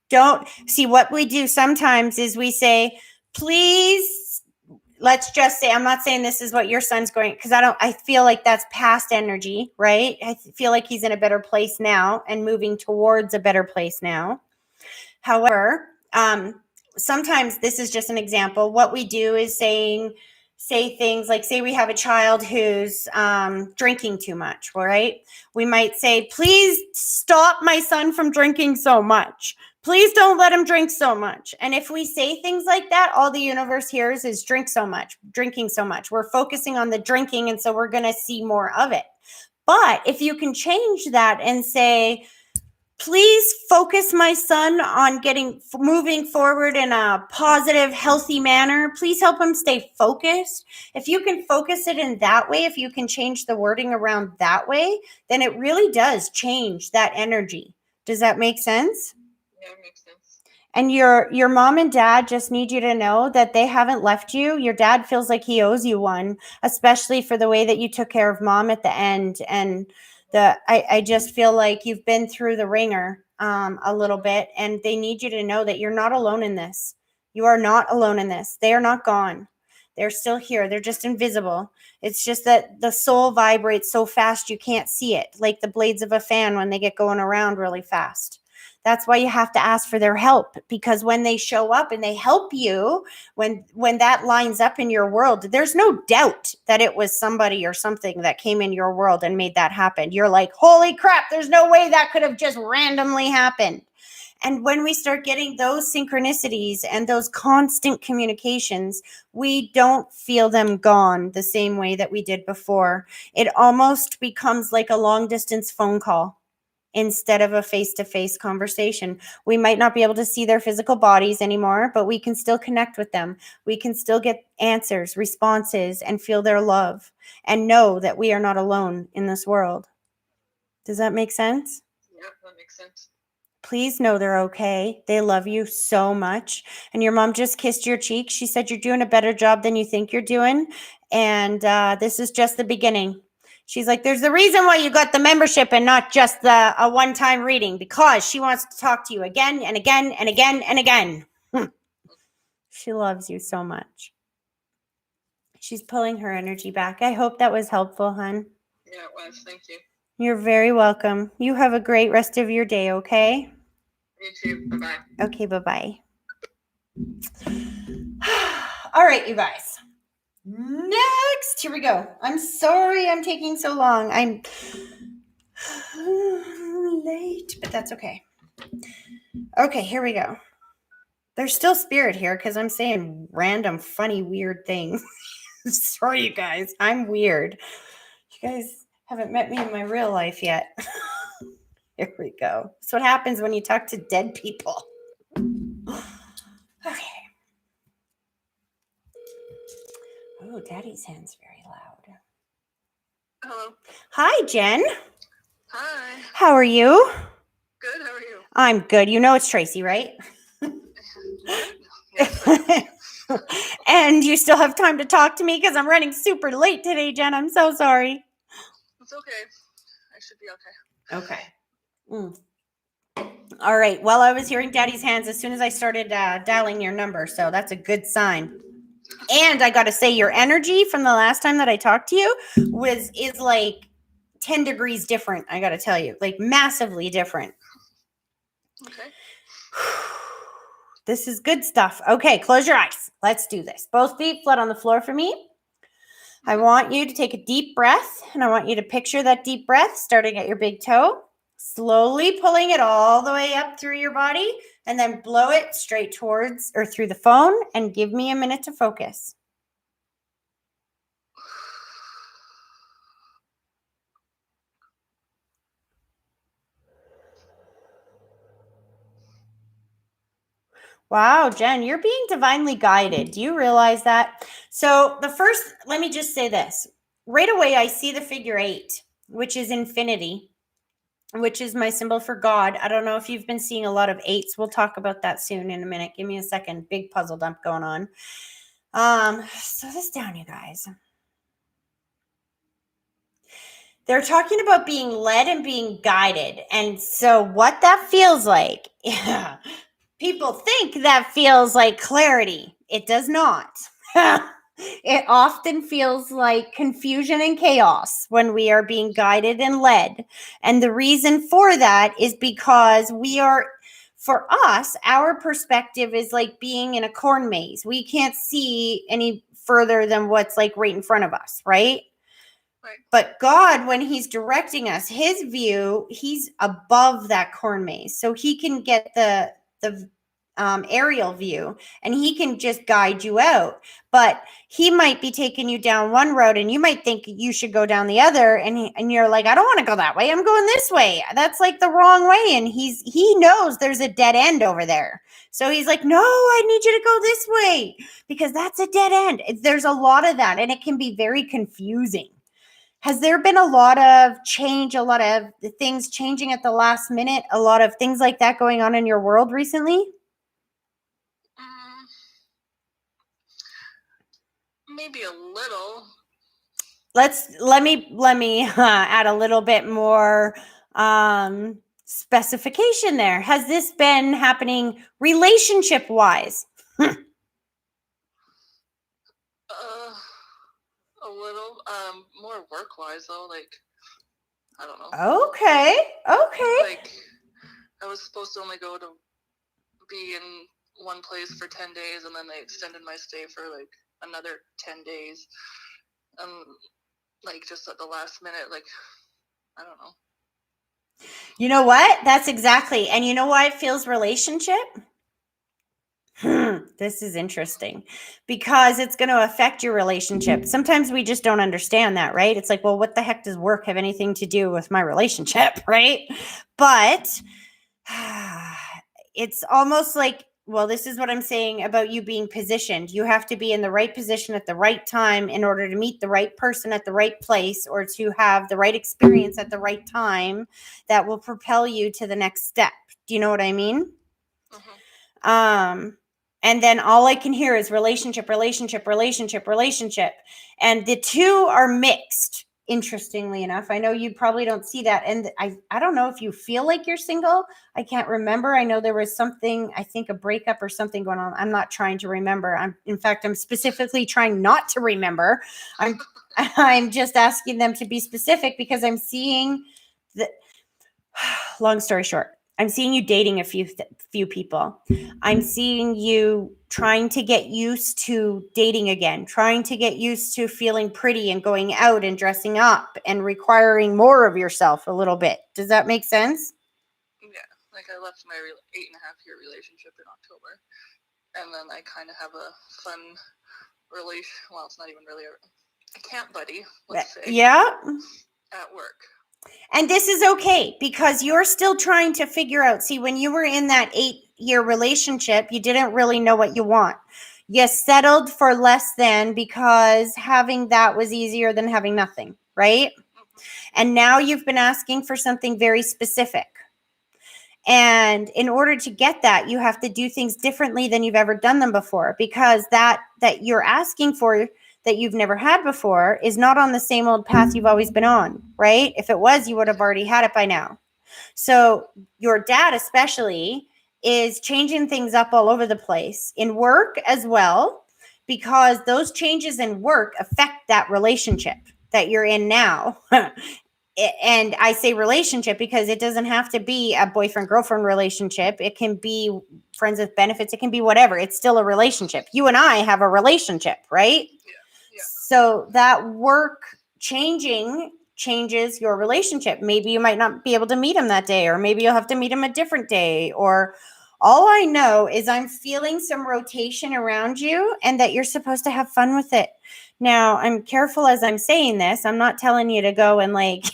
Don't see what we do sometimes is we say, please, let's just say, I'm not saying this is what your son's going, because I feel like that's past energy, right? I feel like he's in a better place now and moving towards a better place now. However, sometimes this is just an example. What we do is say things like, say we have a child who's drinking too much, right? We might say, please stop my son from drinking so much. Please don't let him drink so much. And if we say things like that, all the universe hears is drinking so much. We're focusing on the drinking, and so we're going to see more of it. But if you can change that and say, please focus my son on moving forward in a positive, healthy manner. Please help him stay focused. If you can focus it in that way, if you can change the wording around that way, then it really does change that energy. Does that make sense? Yeah, it makes sense. And your mom and dad just need you to know that they haven't left you. Your dad feels like he owes you one, especially for the way that you took care of mom at the end. And I just feel like you've been through the ringer a little bit, and they need you to know that you're not alone in this. You are not alone in this. They are not gone. They're still here. They're just invisible. It's just that the soul vibrates so fast you can't see it, like the blades of a fan when they get going around really fast. That's why you have to ask for their help, because when they show up and they help you, when that lines up in your world, there's no doubt that it was somebody or something that came in your world and made that happen. You're like, holy crap, there's no way that could have just randomly happened. And when we start getting those synchronicities and those constant communications, we don't feel them gone the same way that we did before. It almost becomes like a long distance phone call instead of a face-to-face conversation. We might not be able to see their physical bodies anymore, but we can still connect with them. We can still get answers, responses, and feel their love and know that we are not alone in this world. Does that make sense? Yeah, that makes sense. Please know they're okay. They love you so much. And your mom just kissed your cheek. She said you're doing a better job than you think you're doing. And this is just the beginning. She's like, there's the reason why you got the membership and not just a one-time reading, because she wants to talk to you again and again and again and again. She loves you so much. She's pulling her energy back. I hope that was helpful, hon. Yeah, it was. Thank you. You're very welcome. You have a great rest of your day, okay? You too. Bye-bye. Okay, bye-bye. All right, you guys. Next, here we go. I'm sorry I'm taking so long. I'm late, but that's okay. Okay, here we go. There's still spirit here because I'm saying random, funny, weird things. Sorry, you guys. I'm weird. You guys haven't met me in my real life yet. Here we go. That's what happens when you talk to dead people. Okay. Oh, Daddy's hand's very loud. Hello. Hi, Jen. Hi. How are you? Good. How are you? I'm good. You know it's Tracy, right? Yes, And you still have time to talk to me because I'm running super late today, Jen. I'm so sorry. it's okay. I should be okay. Okay. All right. Well, I was hearing Daddy's hands as soon as I started dialing your number, so that's a good sign. And I got to say, your energy from the last time that I talked to you is like 10 degrees different. I got to tell you, like massively different. Okay. This is good stuff. Okay, close your eyes. Let's do this. Both feet flat on the floor for me. I want you to take a deep breath, and I want you to picture that deep breath starting at your big toe, slowly pulling it all the way up through your body, and then blow it straight towards or through the phone, and give me a minute to focus. Wow, Jen, you're being divinely guided. Do you realize that? So let me just say this. Right away, I see the figure 8, which is infinity, which is my symbol for God. I don't know if you've been seeing a lot of 8s. We'll talk about that soon in a minute. Give me a second. Big puzzle dump going on. Slow this down, you guys. They're talking about being led and being guided. And so what that feels like, people think that feels like clarity. It does not. It often feels like confusion and chaos when we are being guided and led. And the reason for that is because we are For us, our perspective is like being in a corn maze. We can't see any further than what's like right in front of us, right? Right. But God, when he's directing us, his view, he's above that corn maze. So he can get the aerial view and he can just guide you out. But he might be taking you down one road and you might think you should go down the other. And you're like, I don't want to go that way. I'm going this way. That's like the wrong way. And he knows there's a dead end over there. So he's like, no, I need you to go this way because that's a dead end. There's a lot of that and it can be very confusing. Has there been a lot of change, a lot of things changing at the last minute, a lot of things like that going on in your world recently? Maybe a little. Let me add a little bit more specification there. Has this been happening relationship wise? A little. More work wise though. Like, I don't know. Okay. Like, I was supposed to only go to be in one place for 10 days, and then they extended my stay for like another 10 days. Like just at the last minute, like, I don't know. You know what? That's exactly. And you know why it feels relationship? This is interesting because it's going to affect your relationship. Sometimes we just don't understand that, right? It's like, well, what the heck does work have anything to do with my relationship, right? But it's almost like, well, this is what I'm saying about you being positioned. You have to be in the right position at the right time in order to meet the right person at the right place or to have the right experience at the right time that will propel you to the next step. Do you know what I mean? Mm-hmm. And then all I can hear is relationship. And the two are mixed, interestingly enough. I know you probably don't see that. And I don't know if you feel like you're single. I can't remember. I know there was something, I think a breakup or something going on. I'm not trying to remember. I'm specifically trying not to remember. I'm just asking them to be specific because I'm seeing long story short, I'm seeing you dating a few people. I'm seeing you trying to get used to dating again, trying to get used to feeling pretty and going out and dressing up and requiring more of yourself a little bit. Does that make sense? Yeah, like I left my 8.5-year relationship in October, and then I kind of have a fun relation. Well, it's not even really a camp buddy, let's say. Yeah. At work. And this is okay because you're still trying to figure out. See, when you were in that 8-year relationship, you didn't really know what you want. You settled for less than because having that was easier than having nothing, right? Mm-hmm. And now you've been asking for something very specific. And in order to get that, you have to do things differently than you've ever done them before because that you're asking for that you've never had before is not on the same old path you've always been on, right? If it was, you would have already had it by now. So your dad especially is changing things up all over the place in work as well, because those changes in work affect that relationship that you're in now. And I say relationship because it doesn't have to be a boyfriend-girlfriend relationship. It can be friends with benefits. It can be whatever. It's still a relationship. You and I have a relationship, right? Yeah. So that work changes your relationship. Maybe you might not be able to meet him that day, or maybe you'll have to meet him a different day. Or all I know is I'm feeling some rotation around you and that you're supposed to have fun with it. Now, I'm careful as I'm saying this. I'm not telling you to go and like,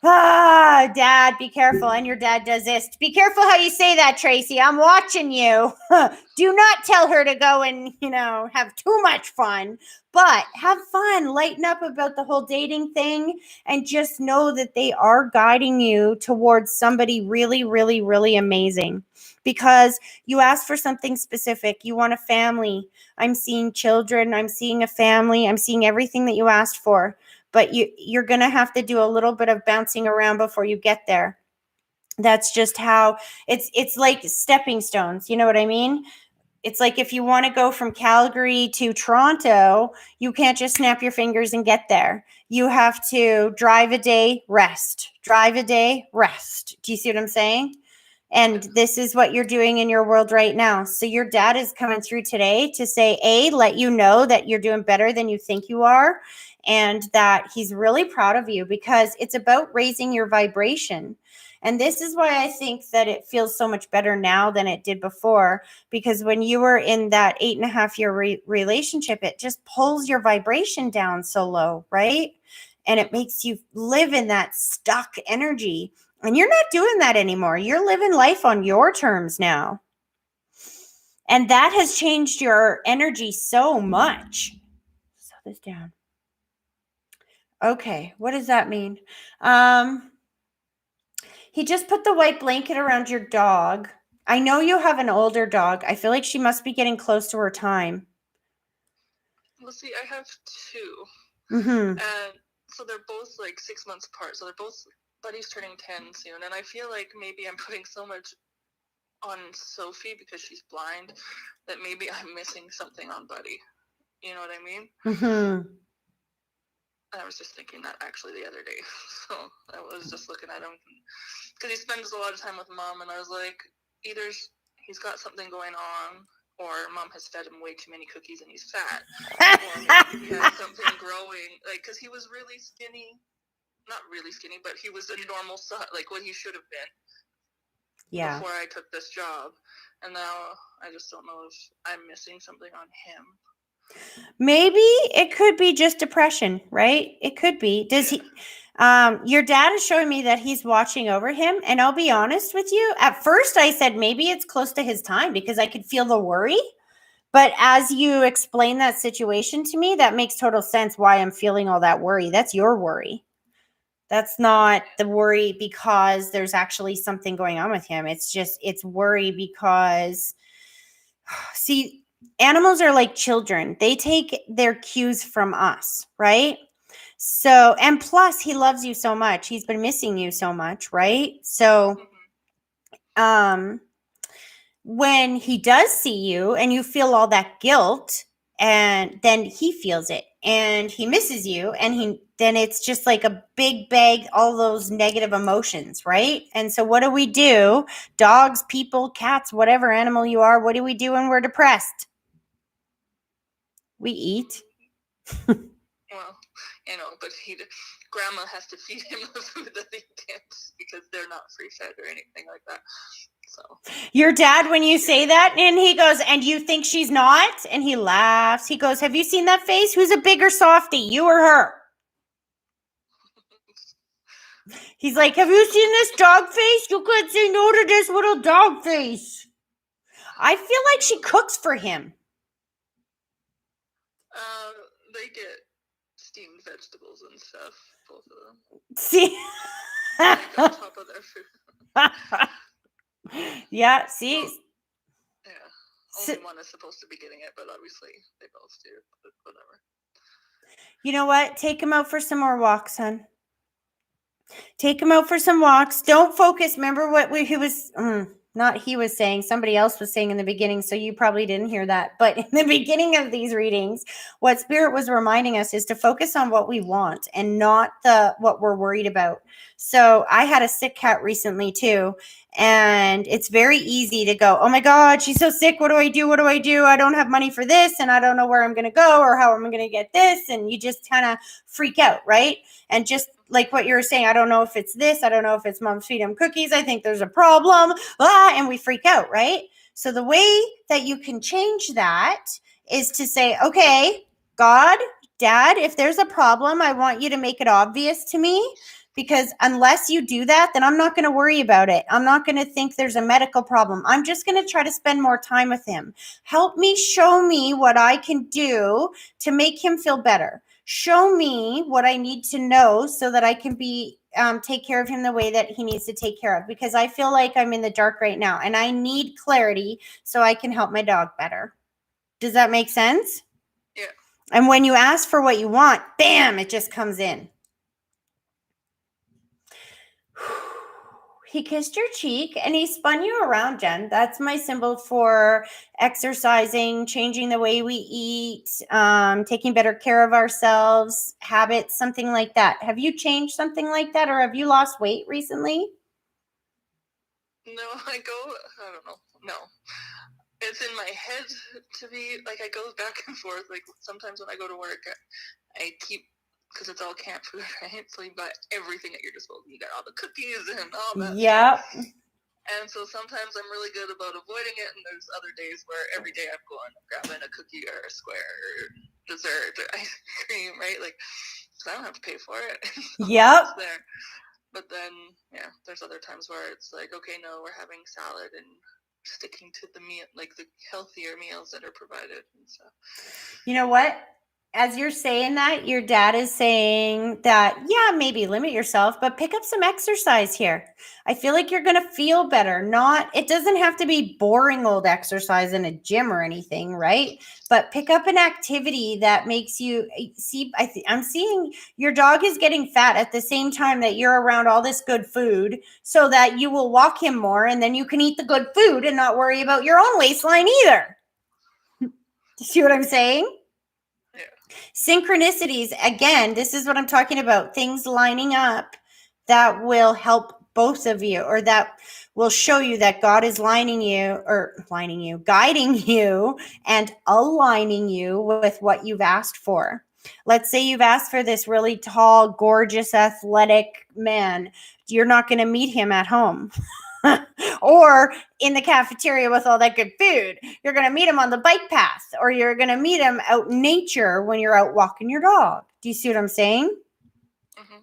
dad, be careful. And your dad does this. Be careful how you say that, Tracy. I'm watching you. Do not tell her to go and, have too much fun, but have fun. Lighten up about the whole dating thing and just know that they are guiding you towards somebody really, really, really amazing. Because you asked for something specific. You want a family. I'm seeing children. I'm seeing a family. I'm seeing everything that you asked for. But you're going to have to do a little bit of bouncing around before you get there. That's just how it's like stepping stones. You know what I mean? It's like if you want to go from Calgary to Toronto, you can't just snap your fingers and get there. You have to drive a day, rest. Drive a day, rest. Do you see what I'm saying? And this is what you're doing in your world right now. So your dad is coming through today to say, let you know that you're doing better than you think you are, and that he's really proud of you, because it's about raising your vibration. And this is why I think that it feels so much better now than it did before, because when you were in that 8.5-year relationship, it just pulls your vibration down so low, right? And it makes you live in that stuck energy. And you're not doing that anymore. You're living life on your terms now. And that has changed your energy so much. Slow this down. Okay, what does that mean? He just put the white blanket around your dog. I know you have an older dog. I feel like she must be getting close to her time. Well, see, I have two. Mm-hmm. And so they're both like 6 months apart. So they're both, Buddy's turning 10 soon. And I feel like maybe I'm putting so much on Sophie because she's blind that maybe I'm missing something on Buddy. You know what I mean? Mm-hmm. I was just thinking that actually the other day. So I was just looking at him because he spends a lot of time with Mom, and I was like, either he's got something going on, or Mom has fed him way too many cookies and he's fat, or maybe he has something growing, like, because he was really skinny, not really skinny, but he was a normal size, like what he should have been. Yeah. Before I took this job, and now I just don't know if I'm missing something on him. Maybe it could be just depression, right? It could be. Does he? Your dad is showing me that he's watching over him, and I'll be honest with you. At first, I said maybe it's close to his time because I could feel the worry. But as you explain that situation to me, that makes total sense why I'm feeling all that worry. That's your worry. That's not the worry because there's actually something going on with him. It's worry because, see, animals are like children. They take their cues from us, right? So, and plus he loves you so much. He's been missing you so much, right? So, when he does see you and you feel all that guilt, and then he feels it and he misses you, and then it's just like a big bag, all those negative emotions, right? And so what do? Dogs, people, cats, whatever animal you are, what do we do when we're depressed? We eat. Well, but Grandma has to feed him the food that he can't because they're not free fed or anything like that. So your dad, when you say that, and he goes, and you think she's not? And he laughs. He goes, have you seen that face? Who's a bigger softie, you or her? He's like, have you seen this dog face? You could say no to this little dog face. I feel like she cooks for him. They get steamed vegetables and stuff, both of them. See? Like on top of their food. Yeah, see? Well, yeah. Only one is supposed to be getting it, but obviously they both do. But whatever. You know what? Take him out for some more walks, hon. Take him out for some walks. Don't focus. Remember what he was... not he was saying, somebody else was saying in the beginning, so you probably didn't hear that. But in the beginning of these readings, what Spirit was reminding us is to focus on what we want and not what we're worried about. So I had a sick cat recently too, and it's very easy to go, oh my God, she's so sick. What do I do? What do I do? I don't have money for this, and I don't know where I'm going to go or how I'm going to get this. And you just kind of freak out, right? And just like what you were saying, I don't know if it's this. I don't know if it's Mom's feeding him cookies. I think there's a problem. And we freak out, right? So the way that you can change that is to say, okay, God, Dad, if there's a problem, I want you to make it obvious to me, because unless you do that, then I'm not going to worry about it. I'm not going to think there's a medical problem. I'm just going to try to spend more time with him. Help me, show me what I can do to make him feel better. Show me what I need to know so that I can take care of him the way that he needs to take care of, because I feel like I'm in the dark right now and I need clarity so I can help my dog better. Does that make sense? Yeah. And when you ask for what you want, bam, it just comes in. He kissed your cheek and he spun you around, Jen. That's my symbol for exercising, changing the way we eat, taking better care of ourselves, habits, something like that. Have you changed something like that, or have you lost weight recently? No, I don't know. No. It's in my head to be, like, I go back and forth. Like, sometimes when I go to work, I keep, because it's all camp food, right? So you've got everything at your disposal. You got all the cookies and all that Yep. stuff. And so sometimes I'm really good about avoiding it, and there's other days where every day I'm going and grabbing a cookie or a square or dessert or ice cream, right? Like, so I don't have to pay for it. Yep. It's there. But then, yeah, there's other times where it's like, okay, no, we're having salad and sticking to the meal, like the healthier meals that are provided and stuff. You know what? As you're saying that, your dad is saying that, yeah, maybe limit yourself, but pick up some exercise here. I feel like you're going to feel better. It doesn't have to be boring old exercise in a gym or anything, right? But pick up an activity that makes you see. I'm seeing your dog is getting fat at the same time that you're around all this good food, so that you will walk him more, and then you can eat the good food and not worry about your own waistline either. Do you see what I'm saying? Synchronicities, again, this is what I'm talking about. Things lining up that will help both of you, or that will show you that God is guiding you and aligning you with what you've asked for. Let's say you've asked for this really tall, gorgeous, athletic man. You're not going to meet him at home. Or in the cafeteria with all that good food. You're going to meet him on the bike path, or you're going to meet him out in nature when you're out walking your dog. Do you see what I'm saying? Mm-hmm.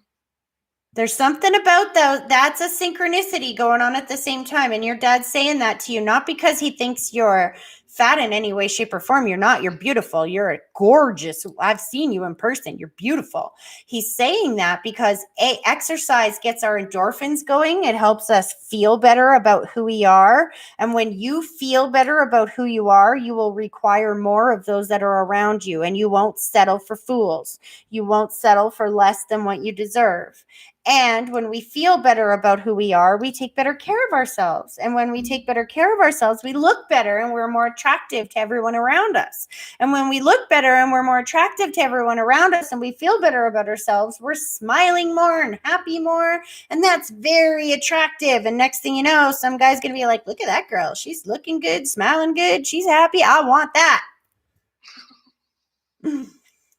There's something about that's a synchronicity going on at the same time. And your dad's saying that to you, not because he thinks you're fat in any way, shape, or form. You're not. You're beautiful. You're gorgeous. I've seen you in person. You're beautiful. He's saying that because exercise gets our endorphins going. It helps us feel better about who we are. And when you feel better about who you are, you will require more of those that are around you, and you won't settle for fools. You won't settle for less than what you deserve. And when we feel better about who we are, we take better care of ourselves. And when we take better care of ourselves, we look better and we're more attractive to everyone around us. And when we look better and we're more attractive to everyone around us, and we feel better about ourselves, we're smiling more and happy more. And that's very attractive. And next thing you know, some guy's going to be like, look at that girl. She's looking good, smiling good. She's happy. I want that.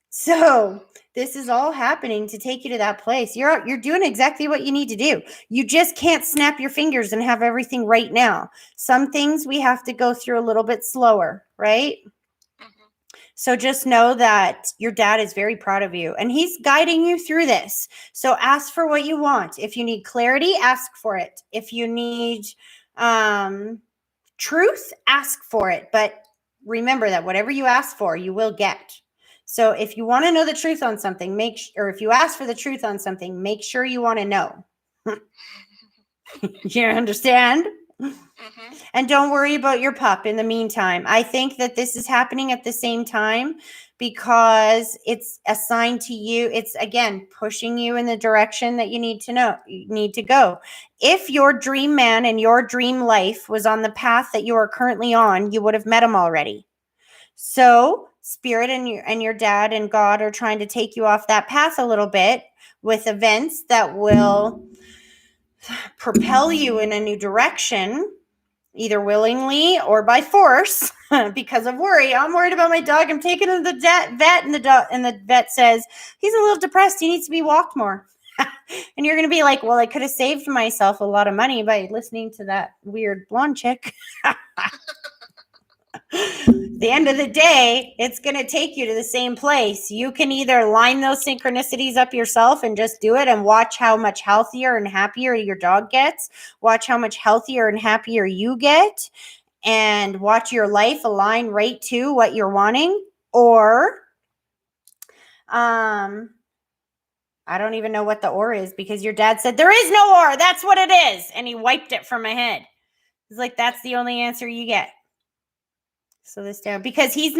So this is all happening to take you to that place. You're doing exactly what you need to do. You just can't snap your fingers and have everything right now. Some things we have to go through a little bit slower, right? Mm-hmm. So just know that your dad is very proud of you, and he's guiding you through this. So ask for what you want. If you need clarity, ask for it. If you need truth, ask for it. But remember that whatever you ask for, you will get. So if you want to know the truth on something, if you ask for the truth on something, make sure you want to know. You understand? Mm-hmm. And don't worry about your pup in the meantime. I think that this is happening at the same time because it's assigned to you. It's, again, pushing you in the direction that you need to go. If your dream man and your dream life was on the path that you are currently on, you would have met him already. So Spirit and your dad and God are trying to take you off that path a little bit with events that will propel you in a new direction, either willingly or by force, because of worry. I'm worried about my dog. I'm taking him to the vet, and the vet says he's a little depressed. He needs to be walked more. And you're going to be like, well, I could have saved myself a lot of money by listening to that weird blonde chick. At the end of the day, it's going to take you to the same place. You can either line those synchronicities up yourself and just do it and watch how much healthier and happier your dog gets. Watch how much healthier and happier you get, and watch your life align right to what you're wanting. Or, I don't even know what the or is, because your dad said, there is no or. That's what it is. And he wiped it from my head. He's like, that's the only answer you get. So this down, because he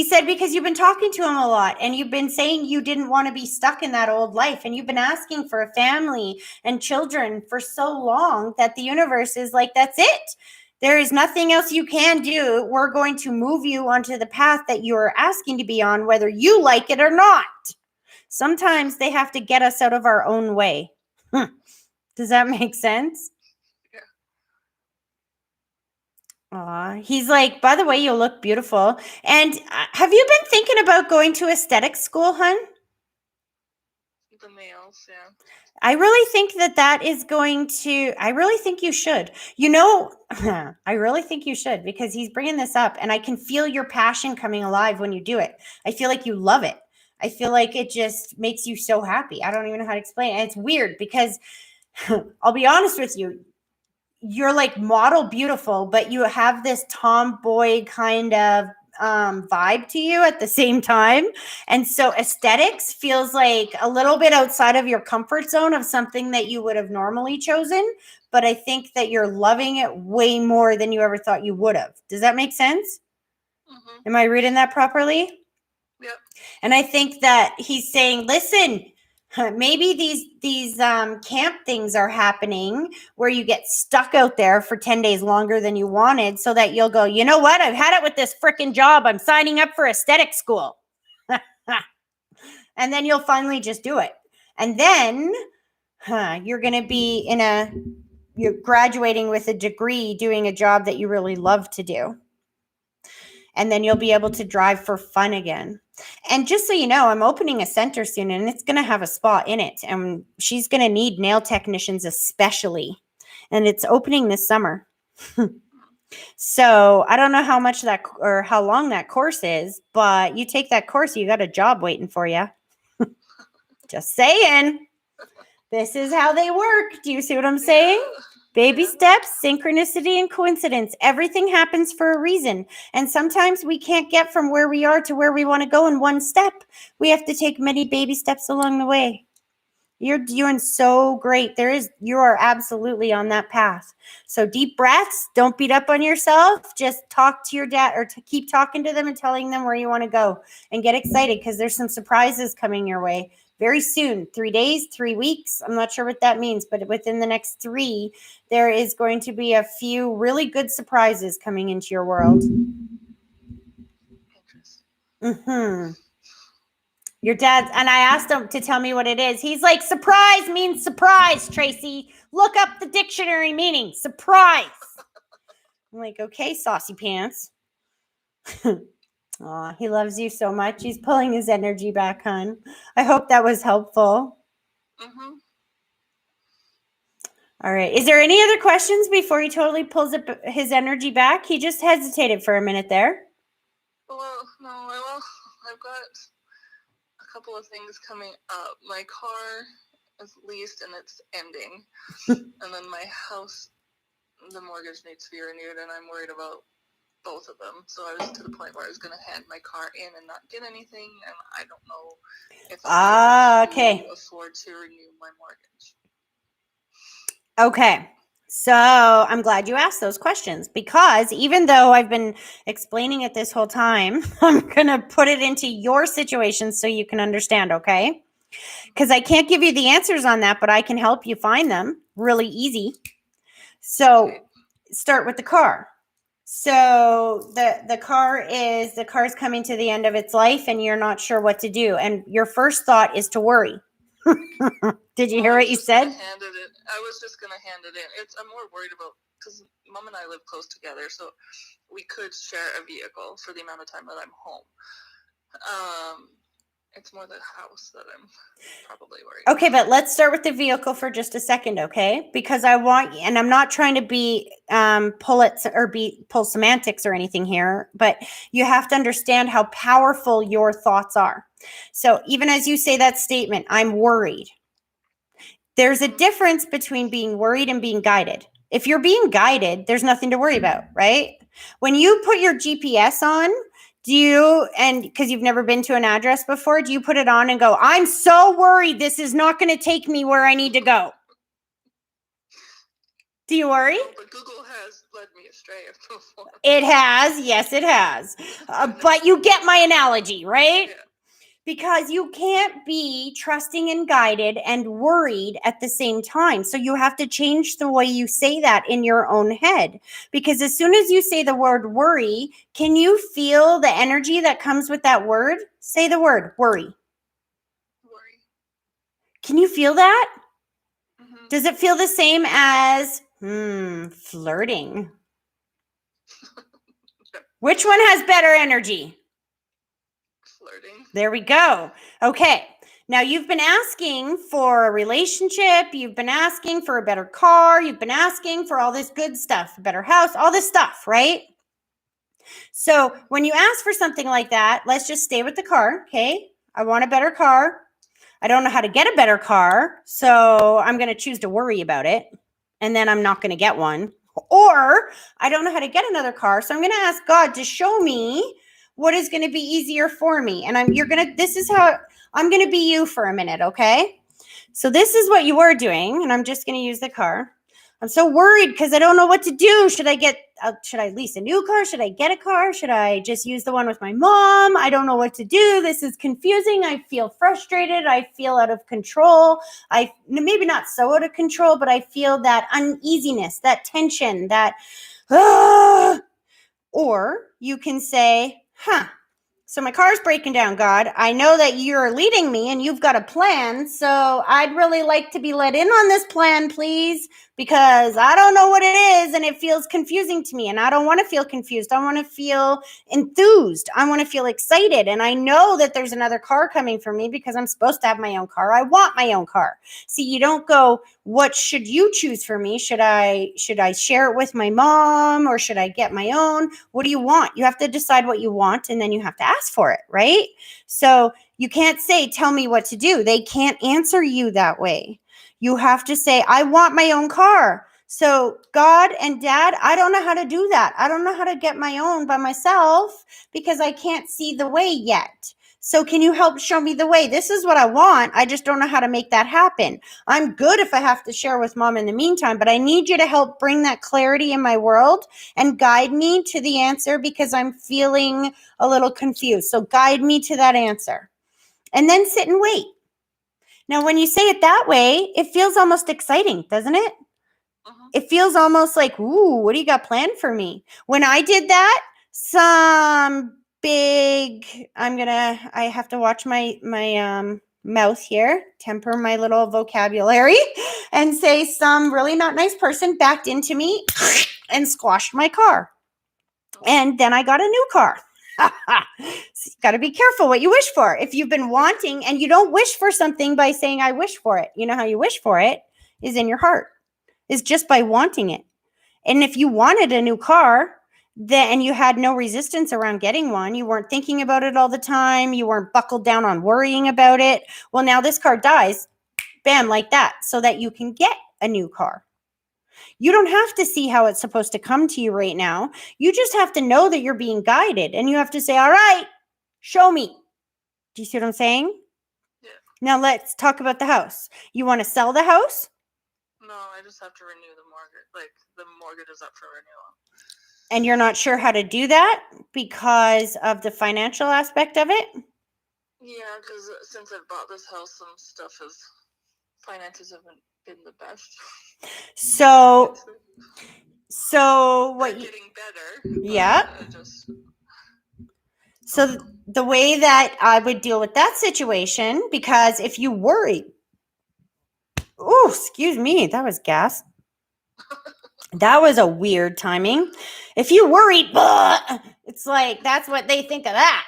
said, because you've been talking to him a lot and you've been saying you didn't want to be stuck in that old life, and you've been asking for a family and children for so long that the universe is like, that's it. There is nothing else you can do. We're going to move you onto the path that you're asking to be on, whether you like it or not. Sometimes they have to get us out of our own way. Does that make sense? Yeah. Aw, he's like, by the way, you look beautiful. And have you been thinking about going to aesthetic school, hun? The males, yeah. I really think that is going to, I really think you should. You know, I really think you should because he's bringing this up and I can feel your passion coming alive when you do it. I feel like you love it. I feel like it just makes you so happy. I don't even know how to explain it. And it's weird because I'll be honest with you. You're like model beautiful, but you have this tomboy kind of vibe to you at the same time. And so aesthetics feels like a little bit outside of your comfort zone of something that you would have normally chosen. But I think that you're loving it way more than you ever thought you would have. Does that make sense? Mm-hmm. Am I reading that properly? Yep. And I think that he's saying, listen, maybe these camp things are happening where you get stuck out there for 10 days longer than you wanted so that you'll go, you know what? I've had it with this freaking job. I'm signing up for aesthetic school. And then you'll finally just do it. And then you're going to be you're graduating with a degree doing a job that you really love to do. And then you'll be able to drive for fun again. And just so you know, I'm opening a center soon and it's going to have a spa in it. And she's going to need nail technicians especially. And it's opening this summer. So I don't know how much that or how long that course is, but you take that course, you got a job waiting for you. Just saying. This is how they work. Do you see what I'm saying? Baby steps, synchronicity, and coincidence. Everything happens for a reason. And sometimes we can't get from where we are to where we want to go in one step. We have to take many baby steps along the way. You're doing so great. You are absolutely on that path. So deep breaths. Don't beat up on yourself. Just talk to your dad or keep talking to them and telling them where you want to go. And get excited because there's some surprises coming your way very soon. 3 days, 3 weeks. I'm not sure what that means, but within the next 3, there is going to be a few really good surprises coming into your world. Mm-hmm. Your dad, and I asked him to tell me what it is. He's like, surprise means surprise, Tracy. Look up the dictionary meaning. Surprise. I'm like, okay, saucy pants. Aw, he loves you so much. He's pulling his energy back, hon. I hope that was helpful. Mm-hmm. All right. Is there any other questions before he totally pulls his energy back? He just hesitated for a minute there. Well, no, I've got a couple of things coming up. My car is leased and it's ending. And then my house, the mortgage needs to be renewed, and I'm worried about both of them. So I was to the point where I was going to hand my car in and not get anything, and I don't know if I'm able to afford to renew my mortgage. Okay. So I'm glad you asked those questions because even though I've been explaining it this whole time, I'm going to put it into your situation so you can understand, okay? Because I can't give you the answers on that, but I can help you find them really easy. So start with the car. So the car's coming to the end of its life and you're not sure what to do. And your first thought is to worry. Did you hear what you said? I was just going to hand it in. I'm more worried about, because Mom and I live close together, so we could share a vehicle for the amount of time that I'm home. It's more the house that I'm probably worried about. Okay, but let's start with the vehicle for just a second, okay? Because I want, and I'm not trying to be pull semantics or anything here, but you have to understand how powerful your thoughts are. So even as you say that statement, I'm worried. There's a difference between being worried and being guided. If you're being guided, there's nothing to worry about, right? When you put your GPS on, because you've never been to an address before, do you put it on and go, I'm so worried this is not going to take me where I need to go? Do you worry? No, but Google has led me astray before. It has. Yes, it has. But you get my analogy, right? Yeah. Because you can't be trusting and guided and worried at the same time. So you have to change the way you say that in your own head. Because as soon as you say the word worry, can you feel the energy that comes with that word? Say the word worry. Worry. Can you feel that? Mm-hmm. Does it feel the same as flirting? Which one has better energy? Flirting. There we go. Okay. Now you've been asking for a relationship. You've been asking for a better car. You've been asking for all this good stuff, a better house, all this stuff, right? So when you ask for something like that, let's just stay with the car. Okay. I want a better car. I don't know how to get a better car. So I'm going to choose to worry about it. And then I'm not going to get one. Or I don't know how to get another car. So I'm going to ask God to show me what is going to be easier for me. And this is how I'm going to be you for a minute. Okay. So this is what you were doing. And I'm just going to use the car. I'm so worried because I don't know what to do. Should I lease a new car? Should I get a car? Should I just use the one with my mom? I don't know what to do. This is confusing. I feel frustrated. I feel out of control. Maybe not so out of control, but I feel that uneasiness, that tension, that, or you can say, so my car's breaking down, God. I know that you're leading me and you've got a plan. So I'd really like to be let in on this plan, please, because I don't know what it is and it feels confusing to me. And I don't want to feel confused. I want to feel enthused. I want to feel excited. And I know that there's another car coming for me because I'm supposed to have my own car. I want my own car. See, you don't go, what should you choose for me? Should I share it with my mom or should I get my own? What do you want? You have to decide what you want and then you have to ask for it, right? So you can't say, tell me what to do. They can't answer you that way. You have to say, I want my own car. So God and Dad, I don't know how to do that. I don't know how to get my own by myself because I can't see the way yet. So can you help show me the way? This is what I want. I just don't know how to make that happen. I'm good if I have to share with Mom in the meantime, but I need you to help bring that clarity in my world and guide me to the answer because I'm feeling a little confused. So guide me to that answer. And then sit and wait. Now, when you say it that way, it feels almost exciting, doesn't it? Uh-huh. It feels almost like, ooh, what do you got planned for me? When I did that, some big, I have to watch my mouth here, temper my little vocabulary, and say some really not nice person backed into me and squashed my car. And then I got a new car. So you got to be careful what you wish for. If you've been wanting and you don't wish for something by saying, I wish for it. You know how you wish for it is in your heart. Is just by wanting it. And if you wanted a new car, then you had no resistance around getting one, you weren't thinking about it all the time, you weren't buckled down on worrying about it. Well, now this car dies, bam, like that, so that you can get a new car. You don't have to see how it's supposed to come to you right now. You just have to know that you're being guided. And you have to say, all right, show me. Do you see what I'm saying? Yeah. Now let's talk about the house. You want to sell the house? No, I just have to renew the mortgage. Like, the mortgage is up for renewal. And you're not sure how to do that because of the financial aspect of it? Yeah, because since I've bought this house, some stuff finances haven't been the best. So what? They're getting better. Yeah. So the way that I would deal with that situation, because if you worry, oh, excuse me, that was gas. That was a weird timing. If you worry, it's like, that's what they think of that.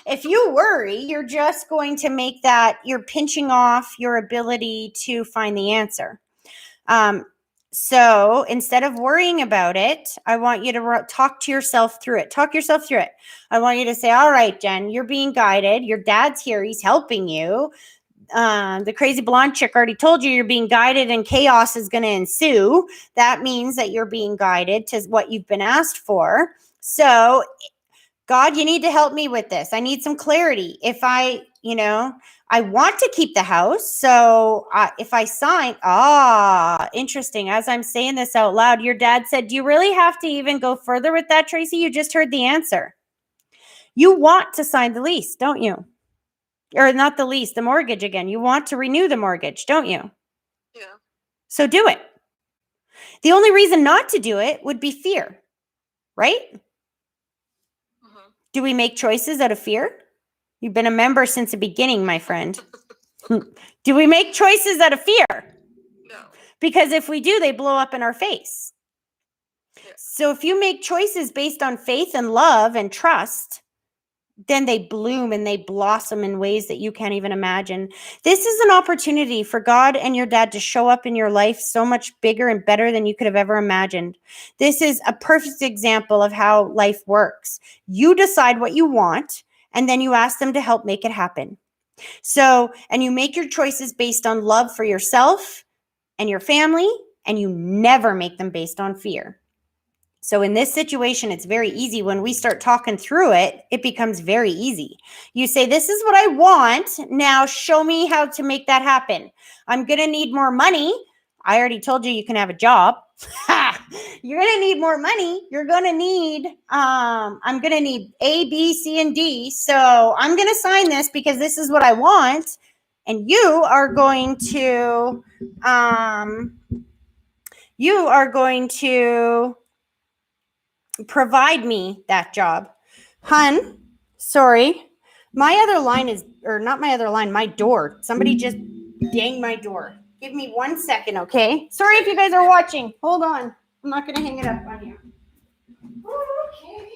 If you worry, you're just going to make that, you're pinching off your ability to find the answer. So instead of worrying about it, I want you to talk to yourself through it. Talk yourself through it. I want you to say, all right, Jen, you're being guided. Your dad's here. He's helping you. The crazy blonde chick already told you you're being guided and chaos is going to ensue. That means that you're being guided to what you've been asked for. So, God, you need to help me with this. I need some clarity. If I want to keep the house. So if I sign, interesting. As I'm saying this out loud, your dad said, do you really have to even go further with that, Tracy? You just heard the answer. You want to sign the lease, don't you? Or not the lease, the mortgage again. You want to renew the mortgage, don't you? Yeah. So do it. The only reason not to do it would be fear, right? Mm-hmm. Do we make choices out of fear? You've been a member since the beginning, my friend. Do we make choices out of fear? No. Because if we do, they blow up in our face. Yeah. So if you make choices based on faith and love and trust, then they bloom and they blossom in ways that you can't even imagine. This is an opportunity for God and your dad to show up in your life so much bigger and better than you could have ever imagined. This is a perfect example of how life works. You decide what you want, and then you ask them to help make it happen. So, and you make your choices based on love for yourself and your family, and you never make them based on fear. So in this situation, it's very easy. When we start talking through it, it becomes very easy. You say, this is what I want. Now show me how to make that happen. I'm going to need more money. I already told you can have a job. You're going to need more money. You're going to need, I'm going to need A, B, C, and D. So I'm going to sign this because this is what I want. And you are going to provide me that job. Hun, sorry. My other line is, or not my other line, my door. Somebody just danged my door. Give me 1 second, okay? Sorry if you guys are watching. Hold on. I'm not going to hang it up on you. Okay.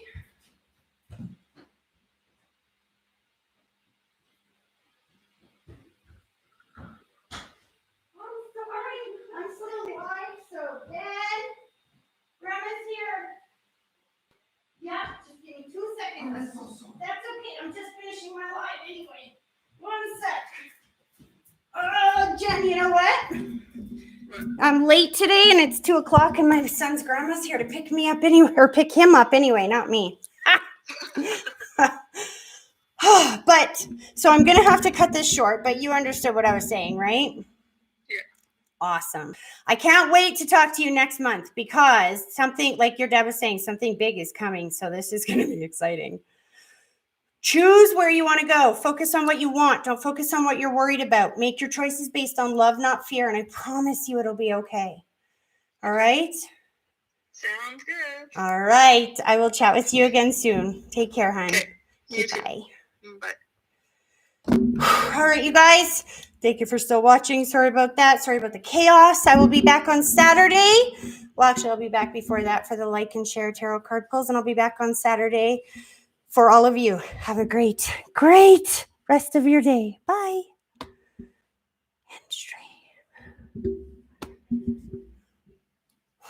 I'm sorry. I'm still alive, so Dad, Grandma's here. Yeah, just give me 2 seconds. That's okay. I'm just finishing my live anyway. 1 sec. Oh, Jen, you know what? I'm late today and it's 2 o'clock and my son's grandma's here to pick me up anyway, or pick him up anyway, not me. But, so I'm going to have to cut this short, but you understood what I was saying, right? Yeah. Awesome. I can't wait to talk to you next month because something, like your dad was saying, something big is coming. So this is going to be exciting. Choose where you want to go. Focus on what you want. Don't focus on what you're worried about. Make your choices based on love, not fear. And I promise you it'll be okay. All right? Sounds good. All right. I will chat with you again soon. Take care, hon. Okay. You too. Bye. Bye. All right, you guys. Thank you for still watching. Sorry about that. Sorry about the chaos. I will be back on Saturday. Well, actually, I'll be back before that for the like and share tarot card pulls. And I'll be back on Saturday for all of you. Have a great, great rest of your day. Bye. And straight.